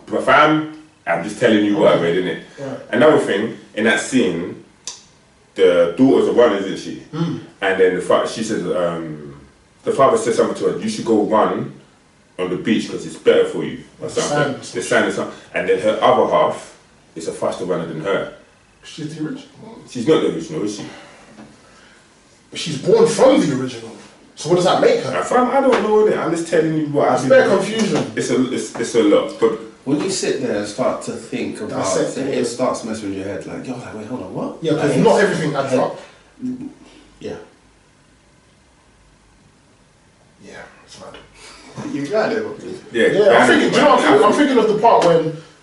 Speaker 4: but fam, I'm just telling you what I read, innit?
Speaker 1: Right.
Speaker 4: Another thing, in that scene, the daughter's a runner, isn't she? And then she says, the father says something to her, you should go run on the beach because it's better for you, or something. The sand is something. And then her other half is a faster runner than her.
Speaker 1: She's the original.
Speaker 4: She's not the original, is she?
Speaker 1: But she's born from the original. So what does that make her?
Speaker 4: Fam, I don't know, innit? I'm just telling you what I've been.
Speaker 1: It's bare confusion.
Speaker 4: It's a lot, but
Speaker 2: when you sit there and start to think about
Speaker 1: That's
Speaker 2: it, it starts messing with your head. Like, you're like, wait, hold on, what?
Speaker 1: Yeah, because not everything adds up.
Speaker 2: Yeah.
Speaker 1: Yeah, it's mad.
Speaker 2: You got it.
Speaker 1: Yeah, I'm thinking. Do you know what I'm thinking of the part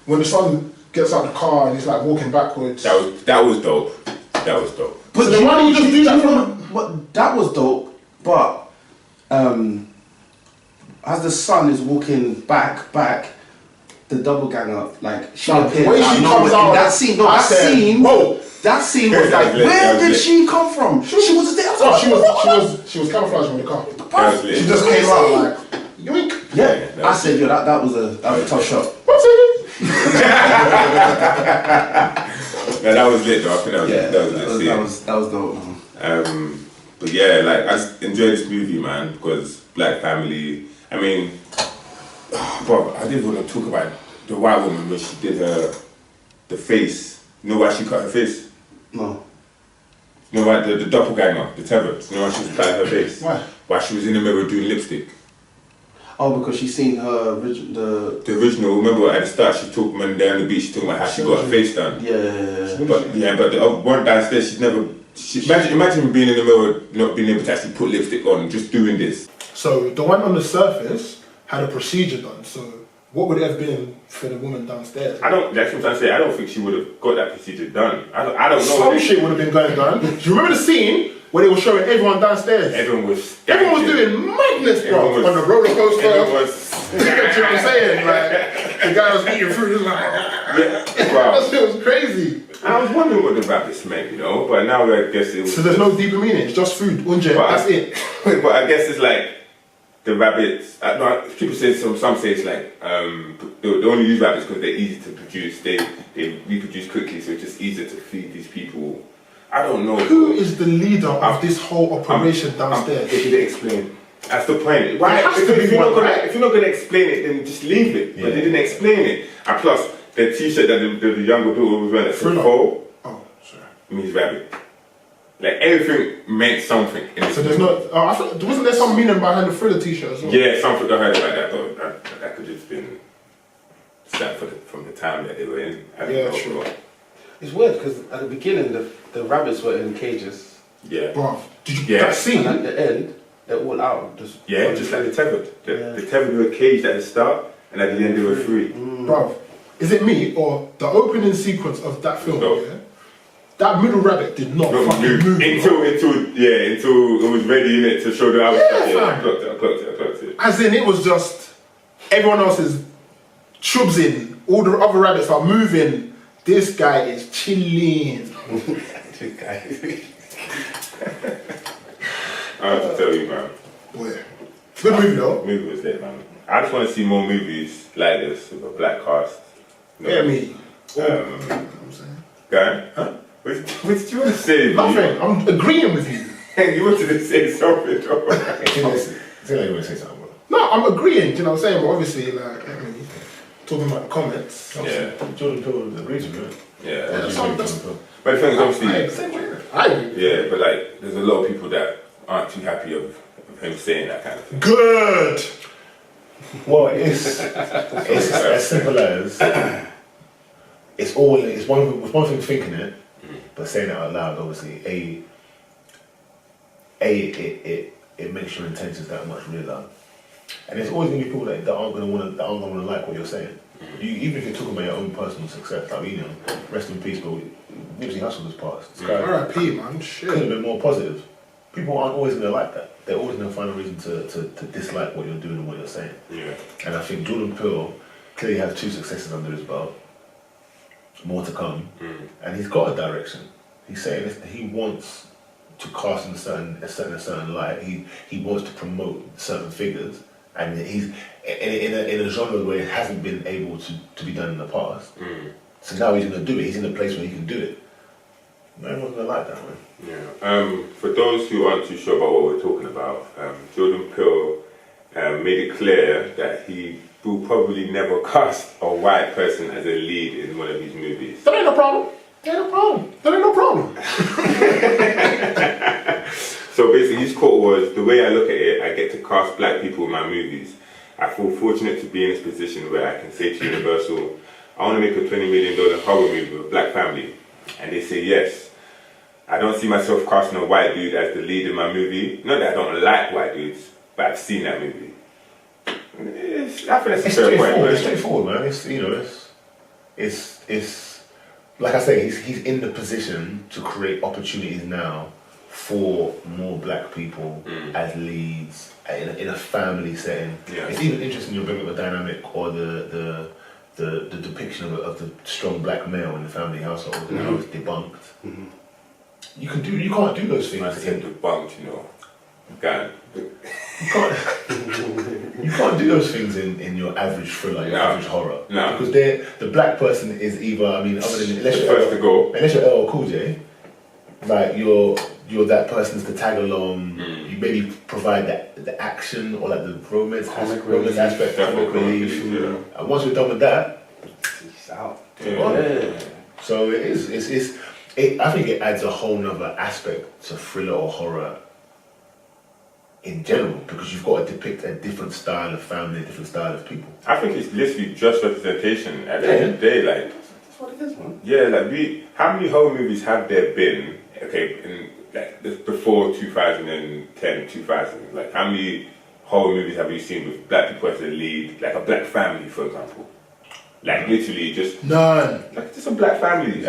Speaker 1: when the son gets out of the car and he's like walking backwards.
Speaker 4: that was dope. That was dope.
Speaker 2: But
Speaker 1: So then why don't you just do that
Speaker 2: But that was dope. But as the son is walking back, the double ganger, like she
Speaker 1: Now,
Speaker 2: appeared.
Speaker 1: the way she comes out,
Speaker 2: that scene,
Speaker 1: I said, whoa.
Speaker 2: That scene was
Speaker 4: That
Speaker 2: like,
Speaker 4: was lit, that
Speaker 2: where
Speaker 4: was
Speaker 2: did
Speaker 4: lit.
Speaker 2: she come from? She was there.
Speaker 1: Oh, she was camouflaging with the car.
Speaker 4: That was lit.
Speaker 1: She just came out like, yoink.
Speaker 2: Yeah, I said, yo, that was a tough shot.
Speaker 1: What's it?
Speaker 4: No, that was lit though. I think
Speaker 2: That was dope, man.
Speaker 4: But yeah, like I just enjoyed this movie, man, because black family. I mean, bro, I did want to talk about the white woman when she did the face. You know why she cut her face?
Speaker 2: No.
Speaker 4: You know why the doppelganger, the tether. You know why she was cutting her face?
Speaker 1: Why?
Speaker 4: Why she was in the mirror doing lipstick.
Speaker 2: Oh, because she's seen her the
Speaker 4: original. Remember at the start, she talked when they're on the beach. She talking about how she got her face done.
Speaker 2: Yeah.
Speaker 4: But the one downstairs, she's never. Imagine being in the mirror, not being able to actually put lipstick on, just doing this.
Speaker 1: So the one on the surface had a procedure done. So what would it have been for the woman downstairs?
Speaker 4: That's what I'm saying. I don't think she would have got that procedure done. I don't know.
Speaker 1: Some shit would have been going on. Do you remember the scene where they were showing everyone downstairs?
Speaker 4: Everyone was
Speaker 1: doing madness, bro, on the roller coaster.
Speaker 4: Everyone was.
Speaker 1: You know what I'm saying? Like, the guy was eating fruit, he was like,
Speaker 4: Wow.
Speaker 1: that shit was crazy.
Speaker 4: I was wondering what the rabbits meant, but now I guess it was.
Speaker 1: So there's no deeper meaning, it's just food, unje, that's it.
Speaker 4: But I guess it's like the rabbits. No, people say some say it's like they only use rabbits because they're easy to produce. They reproduce quickly, so it's just easier to feed these people. I don't know.
Speaker 1: Who is the leader of this whole operation downstairs?
Speaker 4: They didn't explain. That's the point. Why?
Speaker 1: There has to be
Speaker 4: If you're
Speaker 1: one,
Speaker 4: not gonna,
Speaker 1: right?
Speaker 4: if you're not gonna explain it, then just leave it.
Speaker 3: Yeah.
Speaker 4: But they didn't explain it. And plus, the T-shirt that the younger daughter was wearing, that said
Speaker 1: Thriller.
Speaker 4: "Foe,"
Speaker 1: Oh, sorry.
Speaker 4: means rabbit. Like everything meant something. In this
Speaker 1: So there's
Speaker 4: movie.
Speaker 1: not. I thought, wasn't there some meaning behind the Thriller T-shirt as well?
Speaker 4: Yeah, something I heard about that. Though that could just been set from the time that they were in. I don't
Speaker 1: Yeah,
Speaker 4: know.
Speaker 1: sure.
Speaker 2: It's weird because at the beginning the rabbits were in cages,
Speaker 4: Yeah.
Speaker 1: Bruv, did you
Speaker 4: Yeah.
Speaker 1: that scene?
Speaker 2: and at the end they're all out.
Speaker 4: Yeah, just like the tethered.
Speaker 2: Yeah.
Speaker 4: The tethered were caged at the start, and at the end they were free.
Speaker 1: Bruv, is it me or the opening sequence of that film?
Speaker 4: No.
Speaker 1: Yeah, that middle rabbit did not
Speaker 4: Not
Speaker 1: fucking
Speaker 4: move
Speaker 1: move.
Speaker 4: until it was ready in it to show the other
Speaker 1: Yeah,
Speaker 4: stuff. Yeah,
Speaker 1: fam.
Speaker 4: I clocked it.
Speaker 1: As in, it was just everyone else is chubs in. All the other rabbits are moving. This guy is chilling.
Speaker 4: I have to tell you, man.
Speaker 1: Boy, good movie though.
Speaker 4: The movie was lit, man. I just want to see more movies like this with a black cast. You know,
Speaker 1: Hear me.
Speaker 4: I'm saying. Guy? Huh? What did you want to say, man?
Speaker 1: Nothing. I'm agreeing with you.
Speaker 4: You wanted to say something, though.
Speaker 3: It's like you want to say something, bro.
Speaker 1: No, I'm agreeing. Do you know what I'm saying? But obviously, like, I mean, talking about the comments.
Speaker 4: Yeah.
Speaker 3: Jordan Peele agrees with me.
Speaker 4: Yeah.
Speaker 1: that's all- that's-
Speaker 4: But the thing is,
Speaker 1: I
Speaker 4: obviously,
Speaker 1: agree.
Speaker 4: yeah, but like, there's a lot of people that aren't too happy of him saying that kind of thing.
Speaker 1: Good.
Speaker 3: Well, it's as simple as it's one thing thinking it, but saying it out loud. Obviously, it makes your intentions that much realer. And there's always gonna be people that aren't gonna wanna like what you're saying. Even if you're talking about your own personal success, like rest in peace, but Nipsey Hussle's passed. This guy
Speaker 1: R.I.P. man.
Speaker 3: could
Speaker 1: Shit.
Speaker 3: have been more positive. People aren't always gonna like that. They're always gonna find a reason to dislike what you're doing and what you're saying.
Speaker 4: Yeah.
Speaker 3: And I think Jordan Peele clearly has 2 successes under his belt, more to come, and he's got a direction. He's saying he wants to cast in a certain light. He wants to promote certain figures, and he's in a genre where it hasn't been able to be done in the past. So now he's going to do it. He's in a place where he can do it. No one's going to like that, man.
Speaker 4: Yeah. For those who aren't too sure about what we're talking about, Jordan Peele made it clear that he will probably never cast a white person as a lead in one of his movies.
Speaker 1: That ain't no problem. That ain't no problem. That ain't no problem.
Speaker 4: So basically his quote was, "The way I look at it, I get to cast black people in my movies. I feel fortunate to be in this position where I can say to Universal, I want to make a $20 million horror movie with a black family. And they say yes. I don't see myself casting a white dude as the lead in my movie. Not that I don't like white dudes, but I've seen that movie." I think that's a fair point,
Speaker 3: It's
Speaker 4: man.
Speaker 3: straightforward, man. It's like I say, he's in the position to create opportunities now for more black people as leads in a family setting.
Speaker 4: Yeah.
Speaker 3: It's even interesting you bring up the dynamic or the depiction of the strong black male in the family household and how it's debunked. You can't do those things.
Speaker 4: I said debunked, you know. God.
Speaker 3: You can't do those things in your average thriller, your average horror.
Speaker 4: No.
Speaker 3: Because the black person is either, I mean, other than unless
Speaker 4: The
Speaker 3: you're
Speaker 4: first to go.
Speaker 3: unless you're LL Cool J, like you're that person's to tag along. You maybe provide the action or like the romance aspect, comic relief.
Speaker 4: Yeah.
Speaker 3: And once you're done with that,
Speaker 2: It's out.
Speaker 4: Yeah.
Speaker 3: so I think it adds a whole nother aspect to thriller or horror in general, because you've got to depict a different style of family, a different style of people.
Speaker 4: I think it's literally just representation at the end of the day. Like,
Speaker 2: That's what it is, man.
Speaker 4: yeah, like how many horror movies have there been? Okay, in like before 2010, 2000. Like, how many horror movies have you seen with black people as a lead? Like a black family, for example. Like literally just
Speaker 1: None.
Speaker 4: like just a black family.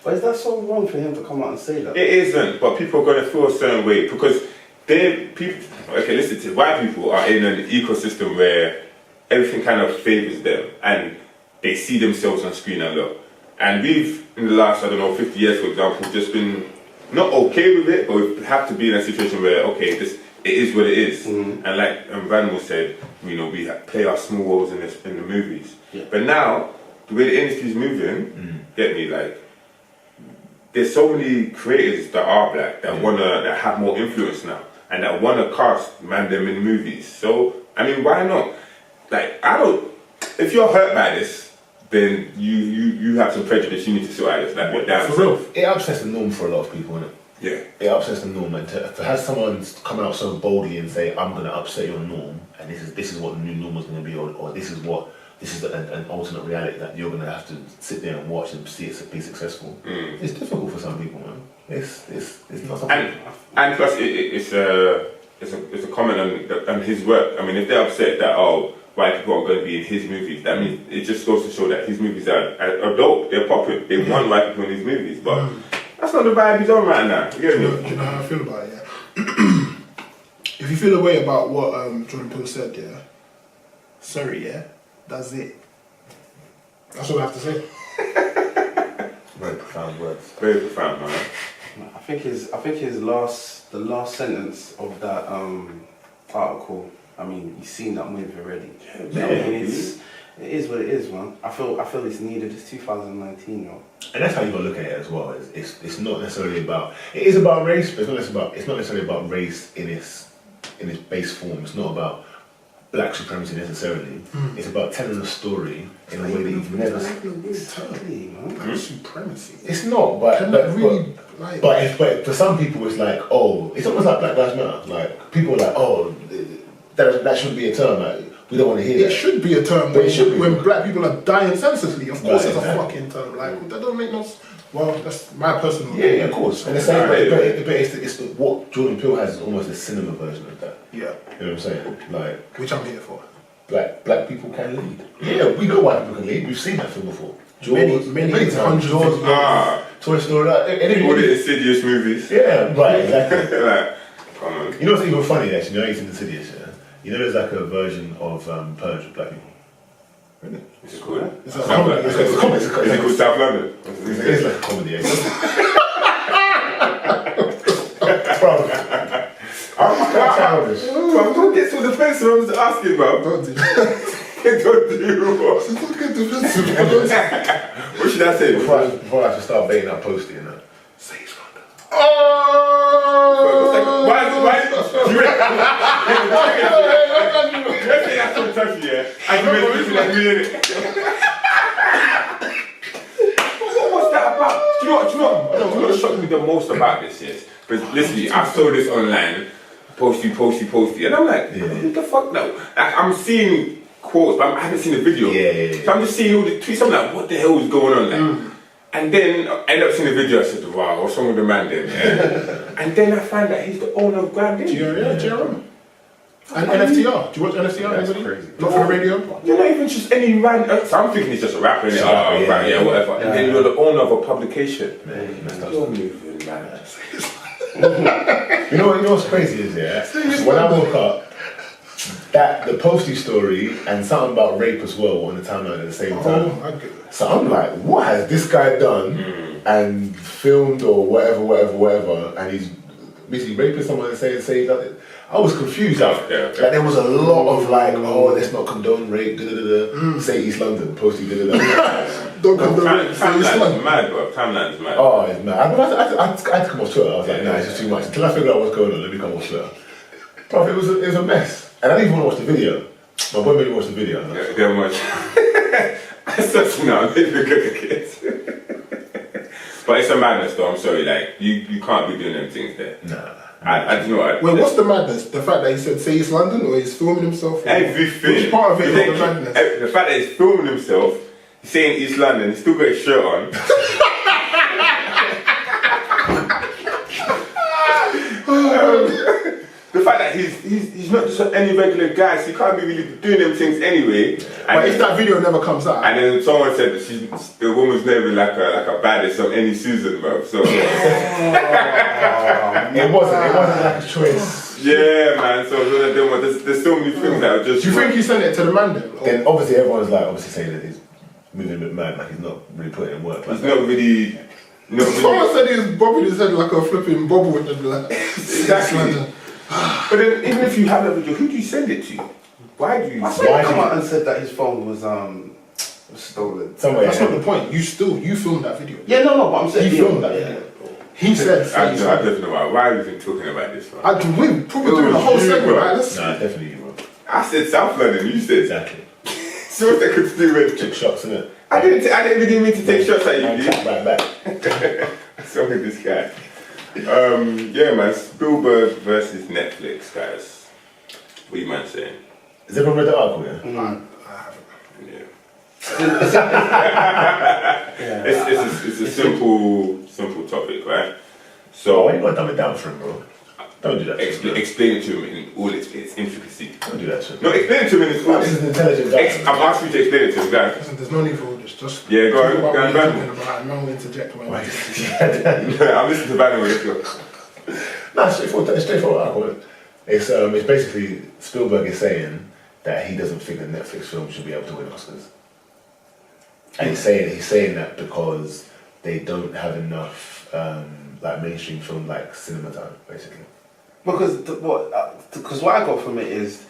Speaker 2: But is that so wrong for him to come out and say that?
Speaker 4: It isn't, but people are going to feel a certain way because people. Okay, listen to white people are in an ecosystem where everything kind of favors them and they see themselves on screen a lot. And we've, in the last, 50 years, for example, just been not okay with it, but we have to be in a situation where, okay, it is what it is. And like Van said, we play our small roles in the movies.
Speaker 2: Yeah.
Speaker 4: But now, the way the industry's moving, get me, like, there's so many creators that are black that that have more influence now and that wanna cast them in movies. So I mean, why not? Like if you're hurt by this, then you have some prejudice you need to sort out. It's like what damn.
Speaker 3: For real, it upsets the norm for a lot of people, innit?
Speaker 4: Yeah.
Speaker 3: It upsets the norm, and to have someone come out so boldly and say, "I'm going to upset your norm, and this is what the new norm is going to be, or this is an alternate reality that you're going to have to sit there and watch and see it be successful." It's difficult for some people, man. It's not something.
Speaker 4: And plus, it's a comment on his work. I mean, if they're upset that white people aren't going to be in his movies, that means it just goes to show that his movies are dope. They're popular. They want white people in his movies, but. That's not the vibe he's on right now.
Speaker 1: Do you know how I feel about it? Yeah. If you feel a way about what Jordan Peele said, yeah. Sorry, yeah. That's it. That's all I have to say.
Speaker 3: Very profound words.
Speaker 4: Very profound, man.
Speaker 2: I think the last sentence of that article. I mean, you've seen that movie already.
Speaker 3: Yeah.
Speaker 2: I mean, it is what it is, man. I feel it's needed. It's 2019, yo.
Speaker 3: And that's how you gotta look at it as well. It's not necessarily about. It is about race, but it's not necessarily about race in its base form. It's not about black supremacy necessarily. It's about telling a story in a way that you've never.
Speaker 2: Exactly, man.
Speaker 1: Black supremacy.
Speaker 3: It's not, but for some people, it's like, it's almost like Black Lives Matter. Like people are like, that shouldn't be a term. Like, we don't want to hear that.
Speaker 1: It should be a term when black people are dying senselessly. Of course, it's a fucking term. Like that don't make no. Well, that's my personal.
Speaker 3: Yeah, of course. And the same, but it's what Jordan Peele has is almost a cinema version of that.
Speaker 1: Yeah.
Speaker 3: You know what I'm saying? Like,
Speaker 1: which I'm here for.
Speaker 3: Black people can lead. Yeah, we know white people can lead. We've seen that film before.
Speaker 1: Many times.
Speaker 3: Toy Story.
Speaker 4: All the Insidious movies.
Speaker 3: Yeah, right. Exactly.
Speaker 4: Like, come on.
Speaker 3: You know what's even funny actually? You know, it's Insidious. Yeah. You know, there's like a version of Purge with black people.
Speaker 1: Really?
Speaker 4: Is it cool?
Speaker 1: It's a comedy.
Speaker 3: It's a comedy.
Speaker 4: Is it called South London?
Speaker 3: It's like a comedy. Yeah.
Speaker 4: I'm childish. Don't get so defensive. I'm just asking, bro.
Speaker 1: Don't do
Speaker 4: Don't do what?
Speaker 1: Don't get defensive.
Speaker 4: What should I say
Speaker 3: Before I have to start baiting that postie, you know.
Speaker 1: Say it's London.
Speaker 4: Why? You let's say that's so touchy, yeah. And you make people like me in it. What's that about? Do you know what shocked me the most about this is? Because literally, I saw this online, posty, and I'm like, what the fuck now? Like, I'm seeing quotes, but I haven't seen the video.
Speaker 3: Yeah.
Speaker 4: So I'm just seeing all the tweets. I'm like, what the hell is going on? Like, and then I end up seeing the video. I said, wow, what's wrong with the man then? Yeah. And then I find that he's the owner of Grand Inn.
Speaker 1: GRM. And NFTR. Do you watch NFTR?
Speaker 4: That's
Speaker 1: anybody?
Speaker 4: crazy.
Speaker 1: Not for the radio?
Speaker 4: You're not even just any random. So I'm thinking he's just a rapper, innit? Whatever. And then you're the owner of a publication. You're moving, man.
Speaker 3: You know what's crazy is, yeah? When I woke up, that the postie story and something about rape as well on the timeline at the same time. So I'm like, what has this guy done and filmed or whatever, and he's basically raping someone and saying that. I was confused. Like there was a lot of like, let's not condone rape. Say East London, postie.
Speaker 1: Don't condone rape.
Speaker 4: Timeline's mad, bro. Timeline's mad.
Speaker 3: Oh, it's mad. I had to come off Twitter. I was like, nah, it's just too much. Until I figured out what's going on, let me come off Twitter. Bro, it was a mess. And I didn't even want to watch the video. My boy made me watch the video.
Speaker 4: Yeah, damn much. I said, no, I'm even good at kids. But it's a madness though, I'm sorry. Like, you can't be doing them things there.
Speaker 3: Nah.
Speaker 4: I don't know.
Speaker 1: Wait, what's the madness? The fact that he said say East London, or he's filming himself?
Speaker 4: Everything.
Speaker 1: Which part of it is the madness?
Speaker 4: The fact that he's filming himself, he's saying East London, he's still got his shirt on. The fact that he's not just any regular guy, so he can't be really doing them things anyway.
Speaker 1: But if that video never comes out,
Speaker 4: and then someone said that the woman's never like a baddest on any season, bro. So
Speaker 3: it wasn't like a choice.
Speaker 4: Yeah, man. So there's so many things that are just.
Speaker 1: Do you think he sent it to the man then?
Speaker 3: Then obviously everyone's like saying that he's moving a bit mad, like he's not really putting in work.
Speaker 4: He's not really.
Speaker 1: Someone said he was bobbing his head like a flipping bobble with the like.
Speaker 4: Exactly. But then, even if you have that video, who do you send it to? Why do you?
Speaker 2: I saw him come out and said that his phone was stolen.
Speaker 3: Somewhere.
Speaker 1: That's not the point. You filmed that video.
Speaker 2: Yeah, no, but I'm saying
Speaker 1: He filmed that video. He said,
Speaker 4: I don't know why are you even talking about this, man?
Speaker 1: we're probably doing a whole segment, right?
Speaker 3: Nah, definitely, bro.
Speaker 4: I said South London, you said.
Speaker 3: Exactly.
Speaker 4: So what's that could do with?
Speaker 3: Took shots, innit?
Speaker 4: I didn't even mean to take shots at you,
Speaker 3: And
Speaker 4: dude.
Speaker 3: clap right back.
Speaker 4: So with this guy. Yeah, man. Spielberg versus Netflix, guys. What you man saying?
Speaker 3: Has everyone read the article, yeah?
Speaker 4: Yeah. It's a simple topic, right? So
Speaker 3: Why you gotta dumb it down for him, bro? Don't do that.
Speaker 4: explain it to him in all its intricacy.
Speaker 3: Don't do that shit.
Speaker 4: No, explain it to him in its all.
Speaker 3: This is an intelligent guy.
Speaker 4: I'm asking you to explain it to him, guys.
Speaker 1: Listen, there's no need for all this. Just
Speaker 4: Yeah, go
Speaker 1: talk
Speaker 4: on,
Speaker 1: about
Speaker 4: go on,
Speaker 1: what
Speaker 4: go
Speaker 1: you're
Speaker 4: on.
Speaker 1: talking about, and no one interject when
Speaker 3: Why?
Speaker 4: I'm listening to Banner. Let's go.
Speaker 3: No, it's straightforward article. It's basically Spielberg is saying that he doesn't think that Netflix films should be able to win Oscars. And he's saying that because they don't have enough like mainstream film like cinema time, basically.
Speaker 2: Because what I got from it is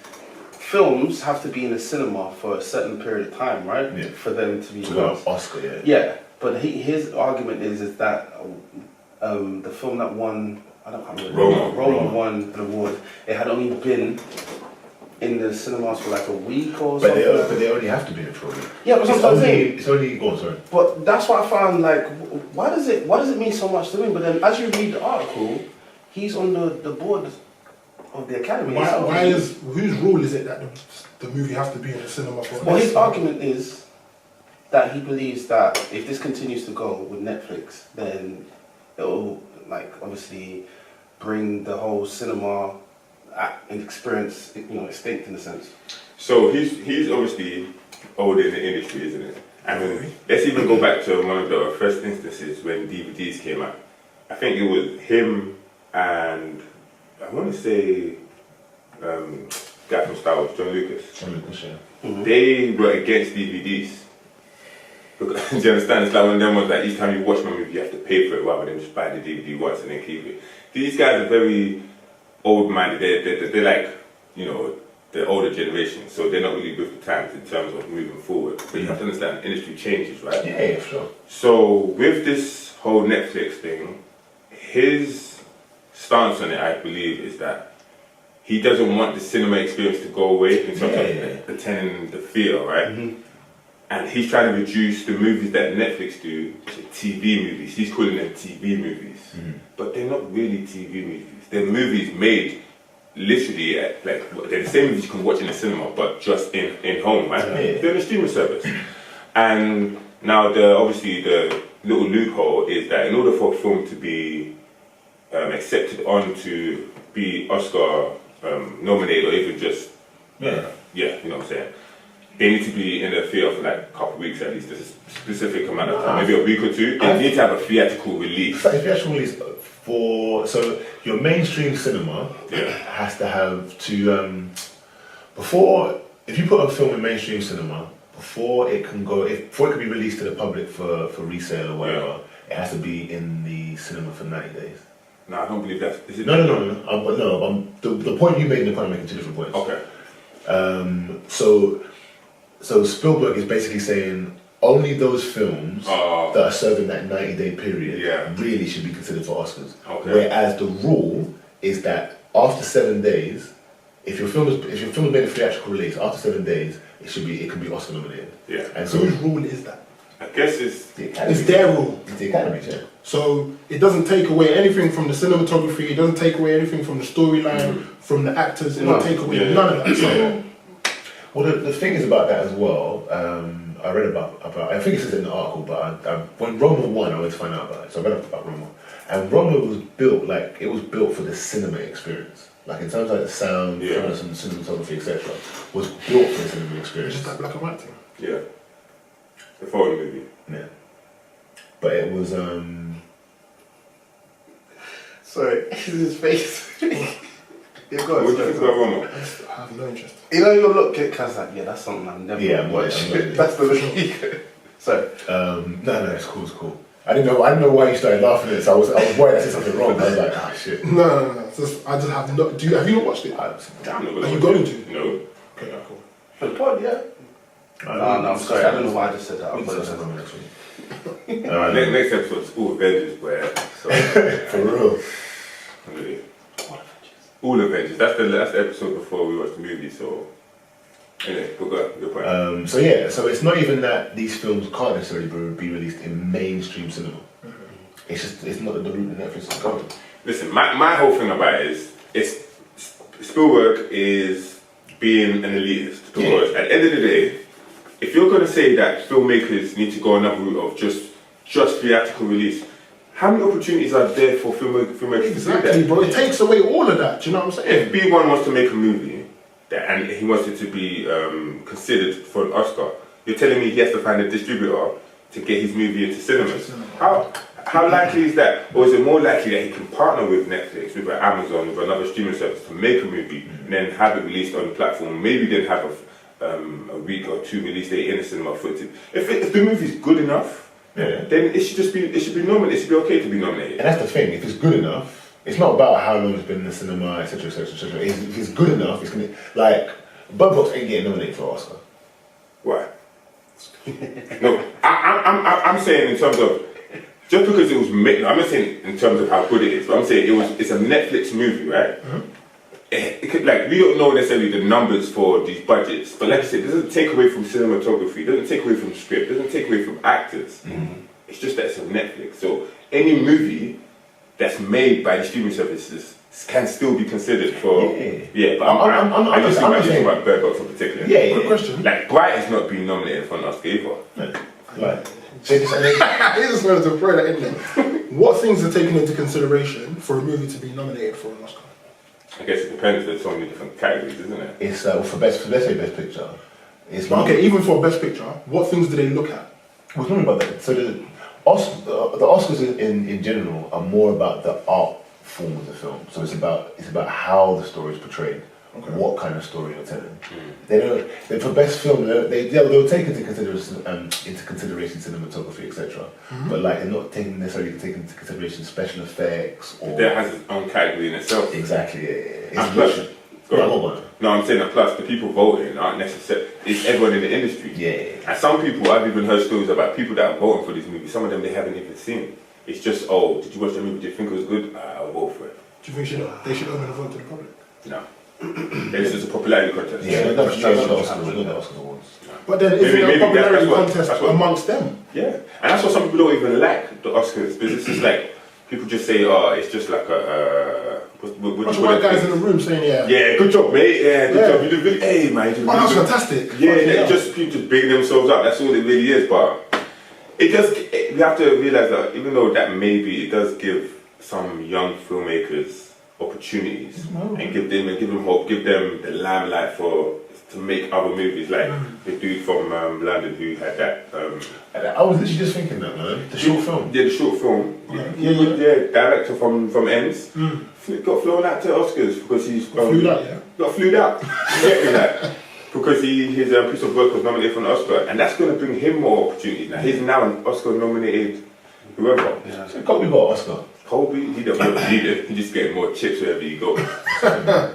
Speaker 2: films have to be in a cinema for a certain period of time, right?
Speaker 3: Yeah.
Speaker 2: For them to be
Speaker 3: To win an Oscar, yeah.
Speaker 2: Yeah, but his argument is that the film that won, I don't remember. Roma won the award. It had only been in the cinemas for like a week or something.
Speaker 3: But they only have to be in for a week.
Speaker 2: Yeah, but that's what I'm saying.
Speaker 3: It's only. Oh, sorry.
Speaker 2: But that's what I found. Like, why does it mean so much to him? But then, as you read the article, he's on the board of the Academy.
Speaker 1: Whose rule is it that the movie has to be in the cinema for?
Speaker 2: Well, his argument is that he believes that if this continues to go with Netflix, then it'll obviously bring the whole cinema experience, extinct in a sense.
Speaker 4: So he's obviously older in the industry, isn't it? I mean, let's even go back to one of the first instances when DVDs came out. I think it was him and I want to say guy from Star Wars, John Lucas.
Speaker 3: Yeah.
Speaker 2: Mm-hmm.
Speaker 4: They were against DVDs. Because, do you understand? It's like one of them ones that each time you watch my movie, you have to pay for it rather than just buy the DVD once and then keep it. These guys are very old-minded. They're like, the older generation, so they're not really with the times in terms of moving forward. But you have to understand, the industry changes, right?
Speaker 3: Yeah, sure.
Speaker 4: So with this whole Netflix thing, his stance on it, I believe, is that he doesn't want the cinema experience to go away in terms of attending the theatre, right? Mm-hmm. And he's trying to reduce the movies that Netflix do to TV movies. He's calling them TV movies. Mm-hmm. But they're not really TV movies. They're movies made literally they're the same movies you can watch in the cinema, but just in home, right? Yeah. They're in a streaming service. And now obviously the little loophole is that in order for a film to be accepted on to be Oscar nominated or even just you know what I'm saying, they need to be in the theatre for like a couple of weeks at least. There's a specific amount of time, maybe a week or two. They need to have a theatrical release.
Speaker 3: Theatrical release so your mainstream cinema has to have if you put a film in mainstream cinema, before it can be released to the public for resale or whatever, it has to be in the cinema for 90 days.
Speaker 4: No, I don't believe that. Is it?
Speaker 3: No. The point you made and the point I'm making, two different points.
Speaker 4: Okay.
Speaker 3: So Spielberg is basically saying only those films that are serving that 90-day period really should be considered for Oscars. Okay. Whereas the rule is that after 7 days, if your film has made a theatrical release, after 7 days, it can be Oscar nominated.
Speaker 4: Yeah.
Speaker 1: And so whose rule is that?
Speaker 4: I guess it's
Speaker 1: their rule.
Speaker 3: It's the Academy, yeah.
Speaker 1: So it doesn't take away anything from the cinematography. It doesn't take away anything from the storyline, from the actors. It doesn't take away none of that. So,
Speaker 3: well, the thing is about that as well. I read about I think it says in the article, but when Roma won, I went to find out about it. So I read about Roma, and Roma was built for the cinema experience. Like in terms of the sound, some cinematography, etc., was built for the cinema experience.
Speaker 1: Just that black and white thing.
Speaker 4: Yeah. The foreign movie.
Speaker 3: Yeah. But it was
Speaker 2: Sorry, his face. Yeah, go on.
Speaker 4: What do you think about Roma?
Speaker 1: I have no interest.
Speaker 2: Your look at Kaz like, that's something I'm never watch. That's the look. Sorry.
Speaker 3: No, it's cool. I didn't know why you started laughing at it, so I was worried I said something wrong. I was like, shit.
Speaker 1: No. I just have no. Have you not watched it?
Speaker 4: I'm not
Speaker 1: Are you going to?
Speaker 4: No.
Speaker 1: Okay, cool.
Speaker 2: For the pod, yeah. No, I'm sorry. I don't know why I just said that.
Speaker 3: We can discuss Roma next week.
Speaker 4: Next episode's all Avengers, where so
Speaker 3: For real.
Speaker 4: really, all Avengers. That's the episode before we watch the movie. So anyway, go your point.
Speaker 3: So it's not even that these films can't necessarily be released in mainstream cinema. It's not the route that Netflix has gone.
Speaker 4: Listen, my whole thing about it is Spielberg is being an elitist because at the end of the day, if you're going to say that filmmakers need to go another route of just theatrical release, how many opportunities are there for filmmakers to do that?
Speaker 1: Bro, it takes away all of that. Do you know what I'm saying?
Speaker 4: If B1 wants to make a movie and he wants it to be considered for an Oscar, you're telling me he has to find a distributor to get his movie into cinemas. How likely is that? Or is it more likely that he can partner with Netflix, with Amazon, with another streaming service to make a movie and then have it released on the platform, maybe then have a week or two release date in the cinema for it to, if the movie's good enough, then it should be nominated. It should be okay to be nominated.
Speaker 3: And that's the thing. If it's good enough, it's not about how long it's been in the cinema, etc., etc., etc. If it's good enough, it's gonna Bird Box ain't getting nominated for Oscar.
Speaker 4: Why? No, I'm saying in terms of just because it was made. I'm not saying in terms of how good it is, but I'm saying it's a Netflix movie, right? It could, we don't know necessarily the numbers for these budgets, but like I said, it doesn't take away from cinematography, it doesn't take away from script, it doesn't take away from actors. It's just that it's on Netflix. So any movie that's made by the streaming services can still be considered for. But I'm just talking about Bird Box in particular.
Speaker 1: Good question.
Speaker 4: Bright is not being nominated for an Oscar either.
Speaker 1: I just wanted to throw that in there. What things are taken into consideration for a movie to be nominated for an Oscar?
Speaker 4: I guess it depends. There's so many different categories, isn't it?
Speaker 3: It's for let's say best picture.
Speaker 1: Even for best picture, what things do they look at?
Speaker 3: We're talking about that. So the Oscars in general are more about the art form of the film. So it's about how the story is portrayed, what kind of story you're telling. They don't. For best film, they'll take into consideration cinematography, etc. But they're not necessarily taking into consideration special effects.
Speaker 4: That has its own category in itself.
Speaker 3: Exactly.
Speaker 4: No, I'm saying that plus the people voting aren't necessarily. It's everyone in the industry. And some people, I've even heard stories about people that are voting for these movies. Some of them they haven't even seen. It's just, oh, did you watch the movie? Did you think it was good? I'll vote for it.
Speaker 1: Do you think they should open a vote to the public?
Speaker 4: No. This is a popularity contest.
Speaker 3: That's the Oscars awards.
Speaker 1: But then isn't there a popularity contest amongst them?
Speaker 4: Yeah, and that's what some people don't even like the Oscars, because it's just people just say, oh, it's just like a.
Speaker 1: Bunch of white guys in the room saying,
Speaker 4: yeah, good job, mate. Yeah, good job. You did really, hey, man. You did really
Speaker 1: that's
Speaker 4: good.
Speaker 1: fantastic.
Speaker 4: Yeah, just people just bring themselves up. That's all it really is. But we have to realize that even though that maybe it does give some young filmmakers opportunities and give them hope, give them the limelight to make other movies, like the dude from London who had that.
Speaker 3: I was literally just thinking that, man. The short film.
Speaker 4: Yeah, the short film. Director from Ends. Got flown out to Oscars because he's got flew out. Because his piece of work was nominated for an Oscar, and that's going to bring him more opportunities. Now he's now an Oscar-nominated whoever.
Speaker 3: So Kobe got an Oscar.
Speaker 4: Kobe, he don't need it. He just getting more chips wherever you go.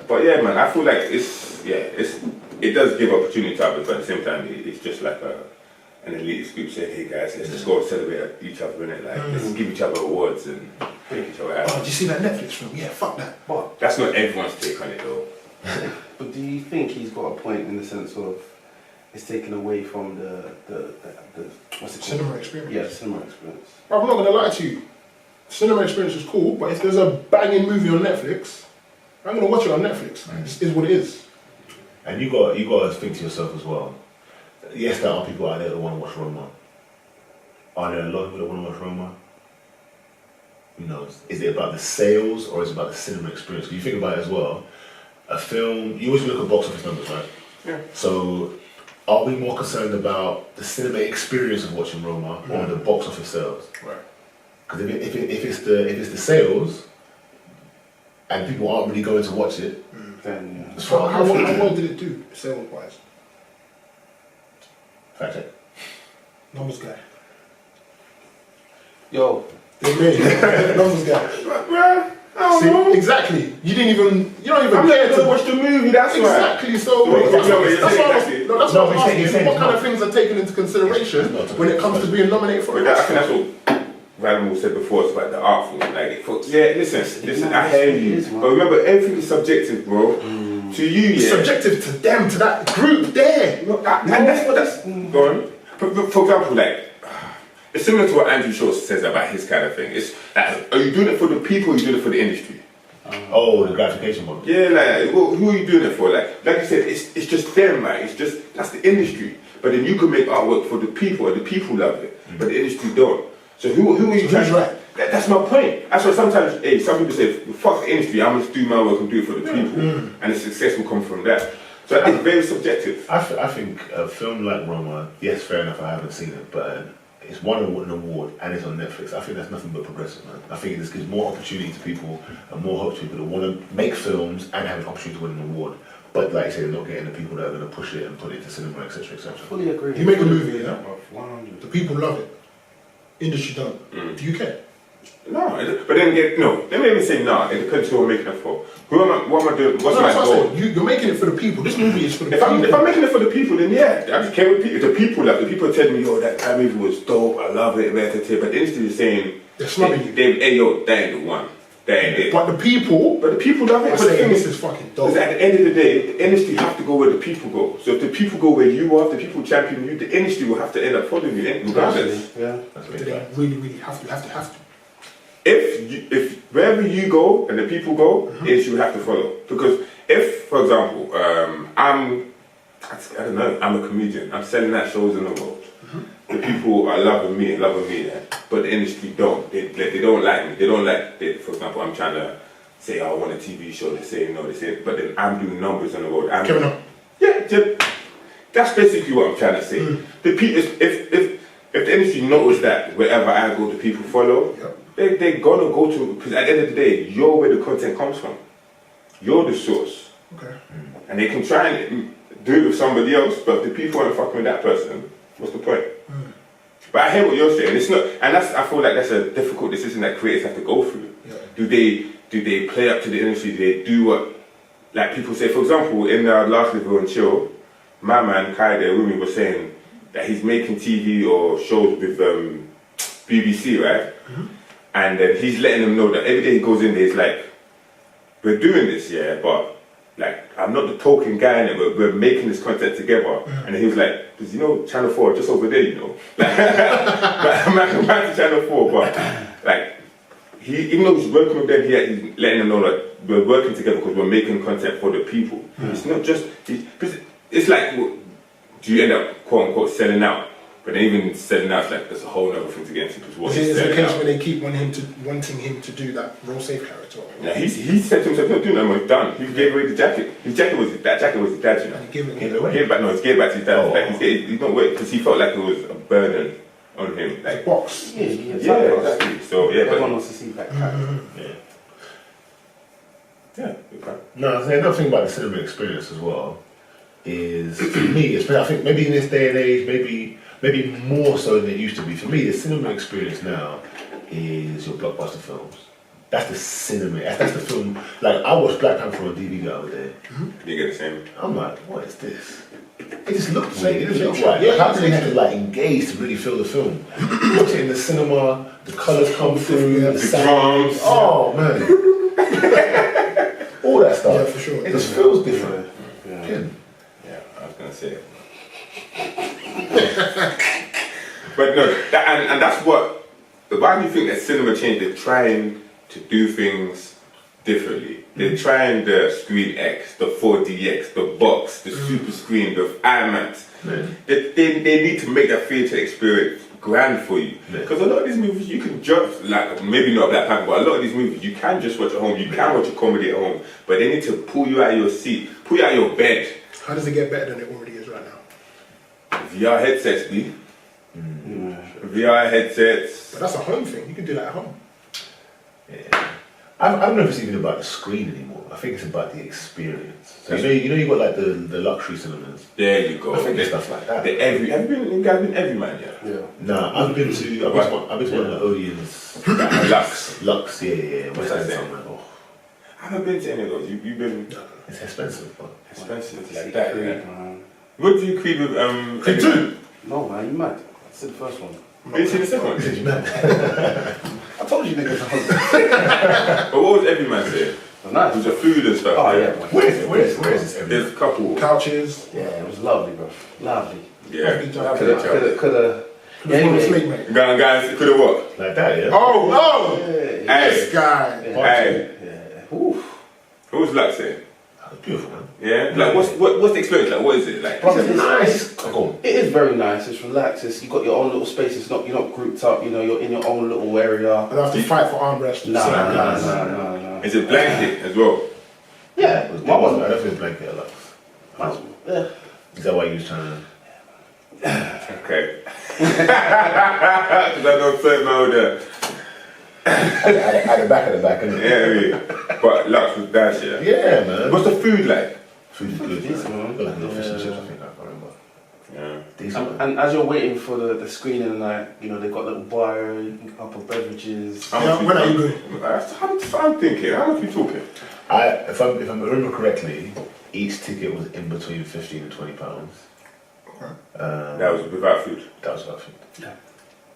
Speaker 4: But yeah, man, I feel like it does give opportunity to others, but at the same time, it's just like an elite group saying, "Hey guys, let's just go and celebrate each other in it. Let's give each other awards and take each other out."
Speaker 1: Oh, did you see that Netflix film? Yeah, fuck that.
Speaker 4: But that's not everyone's take on it though.
Speaker 2: But do you think he's got a point in the sense of it's taken away from the what's it called?
Speaker 1: Cinema experience.
Speaker 2: Yeah, cinema experience.
Speaker 1: Bro, I'm not gonna lie to you. Cinema experience is cool, but if there's a banging movie on Netflix, I'm gonna watch it on Netflix. It is what it is.
Speaker 3: And you got to think to yourself as well. Yes, there are people out there that want to watch Roma. Are there a lot of people that want to watch Roma? Who knows? Is it about the sales or is it about the cinema experience? Because you think about it as well. A film, you always look at box office numbers, right?
Speaker 4: Yeah.
Speaker 3: So, are we more concerned about the cinema experience of watching Roma or the box office sales?
Speaker 1: Right.
Speaker 3: Because if it's the sales and people aren't really going to watch it,
Speaker 2: Then
Speaker 1: So how well did it do, sales wise?
Speaker 3: fact check.
Speaker 1: Numbers guy.
Speaker 2: Yo,
Speaker 1: Numbers guy. See, exactly. You don't even
Speaker 4: I'm
Speaker 1: care
Speaker 4: not
Speaker 1: to
Speaker 4: gonna watch the movie. That's why.
Speaker 1: exactly. So
Speaker 4: Wait,
Speaker 1: that's
Speaker 4: no,
Speaker 1: what
Speaker 4: wait, exactly.
Speaker 1: that's
Speaker 3: No,
Speaker 1: what
Speaker 3: he's
Speaker 1: I'm
Speaker 3: saying
Speaker 1: asking. What
Speaker 3: it's
Speaker 1: kind
Speaker 3: not.
Speaker 1: of things are taken into consideration when it comes to being nominated for
Speaker 4: But
Speaker 1: an
Speaker 4: I think
Speaker 1: Oscar?
Speaker 4: that's what Radimal said before. It's about the art form. Like, listen. I hear you, but remember, everything is subjective, bro. To you,
Speaker 1: It's subjective to them, to that group there.
Speaker 4: No, and that's go on. For example, like, it's similar to what Andrew Schultz says about his kind of thing. It's like, are you doing it for the people or are you doing it for the industry?
Speaker 3: Oh, the gratification model.
Speaker 4: Yeah, like, well, who are you doing it for? Like you said, it's just them, right? That's the industry. But then you can make artwork for the people, and the people love it, but the industry don't. So who are you trying to? That's my point. That's why sometimes, some people say, fuck the industry, I'm just do my work and do it for the people, and the success will come from that. So it's very subjective.
Speaker 3: I think a film like Roma, yes, fair enough, I haven't seen it, but it's won an award and it's on Netflix. I think that's nothing but progressive, man. I think this gives more opportunity to people and more hope to people that want to make films and have an opportunity to win an award. But like I said, they're not getting the people that are going to push it and put it to cinema, etc., etc.
Speaker 2: Fully agree.
Speaker 1: You make a movie, yeah?
Speaker 2: 100.
Speaker 1: The people love it. Industry don't. Do you care?
Speaker 4: No, but then again, no. Let me even say no. It depends who I'm making it for. What am I doing? What's my goal?
Speaker 1: You're making it for the people. This movie is for the
Speaker 4: If
Speaker 1: people.
Speaker 4: I'm making it for the people, then yeah, I just care with people. The people love it. The people tell me, yo, that movie was dope. I love it. But the industry is saying,
Speaker 1: They're snubbing you.
Speaker 4: Hey, yo, that ain't the one. That ain't it.
Speaker 1: But the people
Speaker 4: But the people love it.
Speaker 1: are
Speaker 4: But the
Speaker 1: saying
Speaker 4: thing
Speaker 1: this
Speaker 4: is,
Speaker 1: is fucking dope.
Speaker 4: at the end of the day, the industry have to go where the people go. So if the people go where you are, if the people champion you, the industry will have to end up following you, regardless.
Speaker 2: Yeah.
Speaker 1: They really, really have to.
Speaker 4: If wherever you go and the people go, the industry will have to follow. Because if, for example, I don't know, I'm a comedian, I'm selling out shows in the world. The people are loving me, yeah, but the industry don't. They don't like me. They don't like. For example, I'm trying to say, I want a TV show. They say no. They say, but then I'm doing numbers on the road.
Speaker 1: Kevin Hart.
Speaker 4: Yeah, that's basically what I'm trying to say. The people, if the industry knows that wherever I go, the people follow.
Speaker 1: Yep.
Speaker 4: They're gonna go to, because at the end of the day, you're where the content comes from. You're the source.
Speaker 1: Okay.
Speaker 4: And they can try and do it with somebody else, but if the people aren't fucking with that person, what's the point? But I hear what you're saying. It's not, and I feel like that's a difficult decision that creators have to go through.
Speaker 1: Yeah.
Speaker 4: Do they play up to the industry? Do they do what, like people say? For example, in last Live and Chill, my man Kai there with me was saying that he's making TV or shows with BBC, right? And then he's letting them know that every day he goes in there, he's like, we're doing this, yeah, but like, I'm not the token guy in it, we're making this content together. And he was like, because you know, Channel 4, just over there, you know. I'm back to Channel 4, but like, even though he's working with them, he's letting them know that we're working together because we're making content for the people. It's not just, it's like, do you end up, quote unquote, selling out? But then even selling out, like, there's a whole other thing to get into.
Speaker 1: Is it a case where they keep wanting him to do that role safe character?
Speaker 4: Yeah, he said to himself, "No, do no more. He's done. He gave away the jacket. His jacket was his dad, you know.
Speaker 1: And he gave it
Speaker 3: away.
Speaker 4: He gave it back to his dad. Like he's not working because he felt like it was a burden on him. Like
Speaker 1: box.
Speaker 2: Yeah,
Speaker 4: exactly. So yeah,
Speaker 2: everyone
Speaker 4: but
Speaker 2: wants to see that.
Speaker 4: yeah.
Speaker 3: No, another thing about the cinema experience as well is, for me, especially, I think maybe in this day and age, maybe more so than it used to be. For me, the cinema experience now is your blockbuster films. That's the cinema. That's the film. Like, I watched Black Panther on DVD the other day.
Speaker 4: You get the same.
Speaker 3: I'm like, what is this? It just looked
Speaker 1: Same,
Speaker 3: weird. It didn't look
Speaker 1: same.
Speaker 3: right.
Speaker 1: Yeah,
Speaker 3: Like, how can they
Speaker 1: same.
Speaker 3: have to like engage to really feel the film? You watch it in the cinema, the colours come through,
Speaker 1: Yeah,
Speaker 3: the
Speaker 1: the
Speaker 3: sound.
Speaker 4: drums.
Speaker 3: Oh man, all that stuff.
Speaker 1: Yeah, for sure.
Speaker 3: It just feels different.
Speaker 2: Yeah.
Speaker 4: Yeah, I was gonna say it. But no, and that's what. Why do you think that cinema changed? They're trying to do things differently. They're trying the Screen X, the 4DX, the box, the super screen, the IMAX. They need to make that theatre experience grand for you. Because a lot of these movies you can just, like, maybe not Black Panther, but a lot of these movies you can just watch at home. You can watch a comedy at home, but they need to pull you out of your seat, pull you out of your bed.
Speaker 1: How does it get better than it already is right now?
Speaker 4: VR headsets, B. VR headsets.
Speaker 1: But that's a home thing. You can do that at home.
Speaker 3: Yeah. I don't know if it's even about the screen anymore. I think it's about the experience. So you know, you got like the luxury cinemas.
Speaker 4: There you go.
Speaker 3: I think there's stuff like that.
Speaker 4: Have you been every man yet?
Speaker 2: Yeah.
Speaker 3: Nah, I've been to one of the Odeons.
Speaker 4: Lux.
Speaker 3: Lux, yeah. What's
Speaker 4: that
Speaker 3: that
Speaker 4: say?
Speaker 3: somewhere? Oh.
Speaker 4: I haven't been to any of those. You've been.
Speaker 3: It's expensive, but
Speaker 4: Expensive like that, yeah. What do you creed with
Speaker 1: Creed 2?
Speaker 2: No, man, you mad? I said the first one.
Speaker 4: Did you see the second one?
Speaker 3: Did you know?
Speaker 2: I told you niggas.
Speaker 4: But what was every man saying?
Speaker 2: Nice.
Speaker 4: It was the food and stuff.
Speaker 2: Oh, yeah, man.
Speaker 3: Where is this?
Speaker 4: There's a couple.
Speaker 1: Couches.
Speaker 2: Yeah, it was lovely, bro. Lovely.
Speaker 4: Yeah.
Speaker 1: Good job.
Speaker 2: Coulda.
Speaker 1: Yeah, anyway. Sleep, mate.
Speaker 4: Guys, could have what?
Speaker 3: Like that, yeah?
Speaker 1: Oh!
Speaker 2: Yeah.
Speaker 1: This guy.
Speaker 4: Hey.
Speaker 2: Yeah. Oof.
Speaker 4: What was Luck saying?
Speaker 3: That's beautiful, man.
Speaker 4: Yeah? Like, what's the experience like? What is it like?
Speaker 3: It's nice. Cool.
Speaker 2: It is very nice. It's relaxed. You got your own little space. You're not grouped up. You know, you're in your own little area.
Speaker 1: I don't have to fight for armrest.
Speaker 2: No.
Speaker 4: Is it blanket as well?
Speaker 2: Yeah.
Speaker 3: My one, I don't feel blanket a lot.
Speaker 2: Yeah.
Speaker 3: Is that why you was trying to...
Speaker 4: Okay. Because I don't say my older.
Speaker 3: At the back, innit?
Speaker 4: Yeah. But Lux was dash, yeah?
Speaker 3: Yeah, man.
Speaker 4: What's the food like?
Speaker 3: Food is good.
Speaker 2: Decent, man.
Speaker 3: Got like a little fish and chips, I think, I can't remember.
Speaker 4: Yeah.
Speaker 3: Decent.
Speaker 2: And as you're waiting for the screening, like, you know, they've got little bar, upper beverages.
Speaker 1: When are you going?
Speaker 4: I'm thinking, how much are we talking?
Speaker 3: If I remember correctly, each ticket was in between £15 and £20.
Speaker 1: Okay.
Speaker 4: That was without food.
Speaker 3: That was about food.
Speaker 2: Yeah.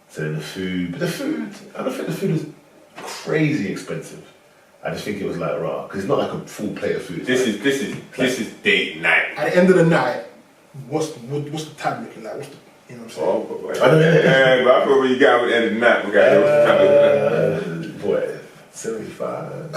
Speaker 3: So then the food, I don't think the food is crazy expensive. I just think it was like raw because it's not like a full plate of food.
Speaker 4: This is date night.
Speaker 1: At the end of the night, what's the tab looking like? What's the, you know what I'm saying?
Speaker 4: Oh, but I thought when you get out at the end of the night, we got
Speaker 3: boy, 75.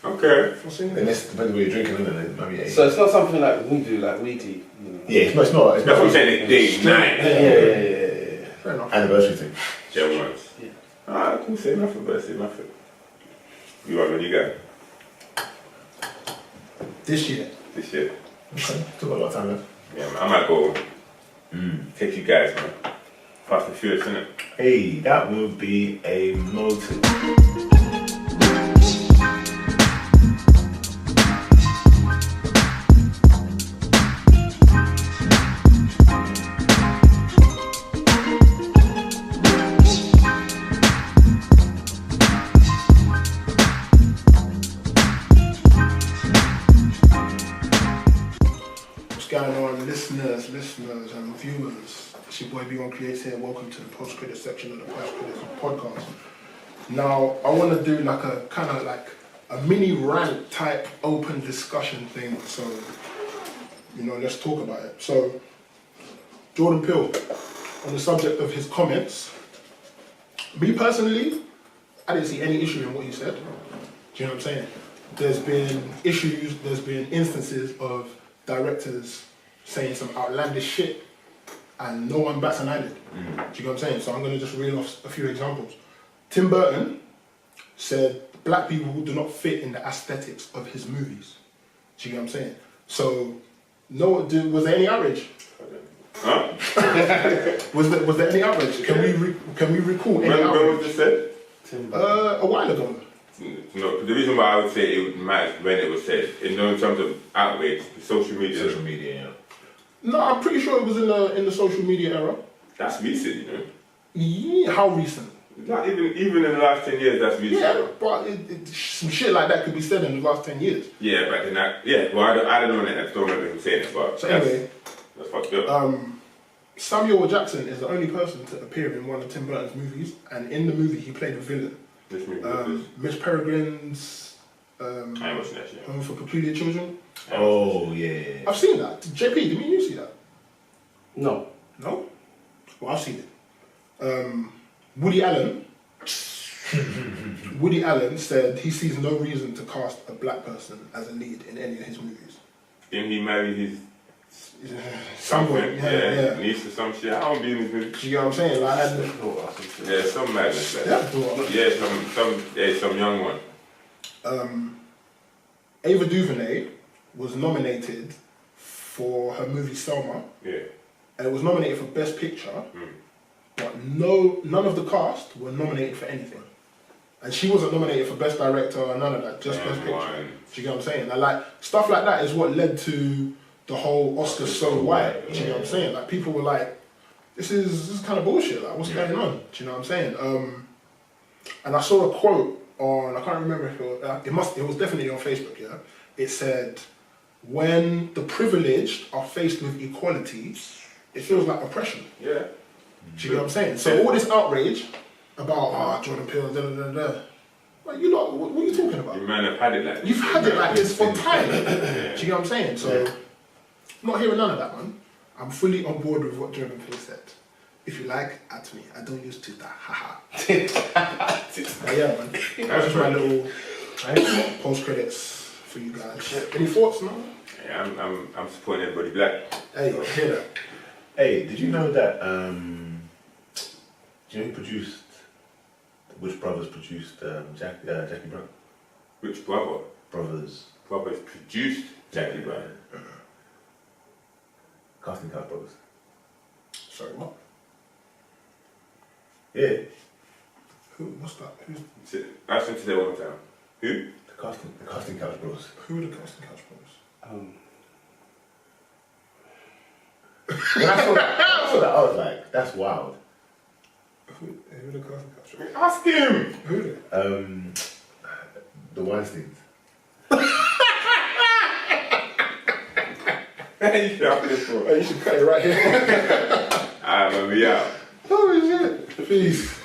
Speaker 4: Okay.
Speaker 3: Then this depends what you're drinking, isn't it? Maybe 80.
Speaker 2: So it's not something like we do, like weekly. You know.
Speaker 3: Yeah, it's not.
Speaker 4: That's what I'm saying. It's date night.
Speaker 2: Yeah.
Speaker 1: Fair enough.
Speaker 3: Anniversary thing.
Speaker 4: Yeah, once.
Speaker 2: Yeah.
Speaker 4: Alright, cool. Say nothing, but say nothing. You want when you go?
Speaker 1: This year.
Speaker 4: This year.
Speaker 3: Okay. Still got a lot of time left.
Speaker 4: Yeah, man. I might go take you guys, man. Fast and Furious, innit?
Speaker 3: Hey, that would be a motive.
Speaker 1: Going on, listeners and viewers. It's your boy B1 Creates here. Welcome to the post-credit section of the Post Credits podcast. Now, I want to do like a kind of like a mini rant type open discussion thing. So, you know, let's talk about it. So, Jordan Peele, on the subject of his comments, me personally, I didn't see any issue in what he said. Do you know what I'm saying? There's been issues, there's been instances of directors saying some outlandish shit and no one bats an eyelid. Do you know what I'm saying? So I'm going to just reel off a few examples. Tim Burton said black people do not fit in the aesthetics of his movies. Do you know what I'm saying? So, was there any outrage?
Speaker 4: Huh?
Speaker 1: was there any outrage? Can we recall any
Speaker 4: When
Speaker 1: outrage?
Speaker 4: was this said?
Speaker 1: A while ago.
Speaker 4: No, the reason why I would say it matters when it was said, in terms of outrage, social media.
Speaker 3: Social media, yeah.
Speaker 1: No, I'm pretty sure it was in the social media era.
Speaker 4: That's recent, you know.
Speaker 1: Yeah, how recent?
Speaker 4: Not even in the last 10 years, that's recent.
Speaker 1: Yeah, but some shit like that could be said in the last 10 years.
Speaker 4: Yeah, but then I don't know that. I don't remember him saying it, but
Speaker 1: So anyway,
Speaker 4: that's fucked up.
Speaker 1: Samuel L. Jackson is the only person to appear in one of Tim Burton's movies, and in the movie he played a villain.
Speaker 4: This movie,
Speaker 1: Mitch Peregrine's
Speaker 4: I ain't watching that shit.
Speaker 1: Home for Peculiar Children.
Speaker 3: Oh, yeah.
Speaker 1: I've seen that. JP, did you see that?
Speaker 2: No.
Speaker 1: No? Well, I've seen it. Woody Allen said he sees no reason to cast a black person as a lead in any of his movies.
Speaker 4: Didn't he marry his
Speaker 1: Somewhere, yeah.
Speaker 4: niece or some shit? I don't be in his movies.
Speaker 1: You know what I'm saying? Like,
Speaker 4: Yeah, some madness like
Speaker 1: yeah,
Speaker 4: that. Yeah, some young one.
Speaker 1: Ava DuVernay was nominated for her movie Selma.
Speaker 4: Yeah.
Speaker 1: And it was nominated for Best Picture, but none of the cast were nominated for anything. And she wasn't nominated for Best Director or none of that, just Best Picture. Do you get what I'm saying? And like stuff like that is what led to the whole Oscars so white. Do you know what I'm saying? Like people were like, this is kind of bullshit. Like what's going on? Do you know what I'm saying? And I saw a quote on, I can't remember if it was definitely on Facebook, yeah? It said, when the privileged are faced with equality, it feels like oppression.
Speaker 4: Yeah.
Speaker 1: Do you get what I'm saying? So all this outrage about, Jordan Peele, da da da da. Like, you lot, what are you talking about?
Speaker 4: You man have had it like this.
Speaker 1: You've had it like this for time. Do you get what I'm saying? So, not hearing none of that, man. I'm fully on board with what Jordan Peele said. If you like, at me. I don't use Twitter. Haha. But yeah, man. That was just my little post credits for you guys. Any thoughts, man?
Speaker 4: Yeah, I'm supporting everybody black.
Speaker 1: Hey, hear that?
Speaker 3: Hey, did you know that? Do you know who produced? Which brothers produced Jackie Brown?
Speaker 4: Which brother?
Speaker 3: Brothers.
Speaker 4: Brothers produced Jackie Brown.
Speaker 3: Casting Couch Brothers.
Speaker 1: Sorry, what?
Speaker 3: Yeah.
Speaker 1: Who? What's that? Who's?
Speaker 4: Ask them to say one more time. Who?
Speaker 3: The Casting Couch Brothers.
Speaker 1: Who are the Casting Couch Brothers?
Speaker 3: When I saw that, I was like, that's wild.
Speaker 1: Who are the Casting Couch Brothers?
Speaker 4: Ask him!
Speaker 1: Who are they?
Speaker 3: The Weinsteins.
Speaker 4: You should have this for.
Speaker 1: Oh, you should cut it right here.
Speaker 4: Alright, man, we out.
Speaker 1: Oh shit. Peace.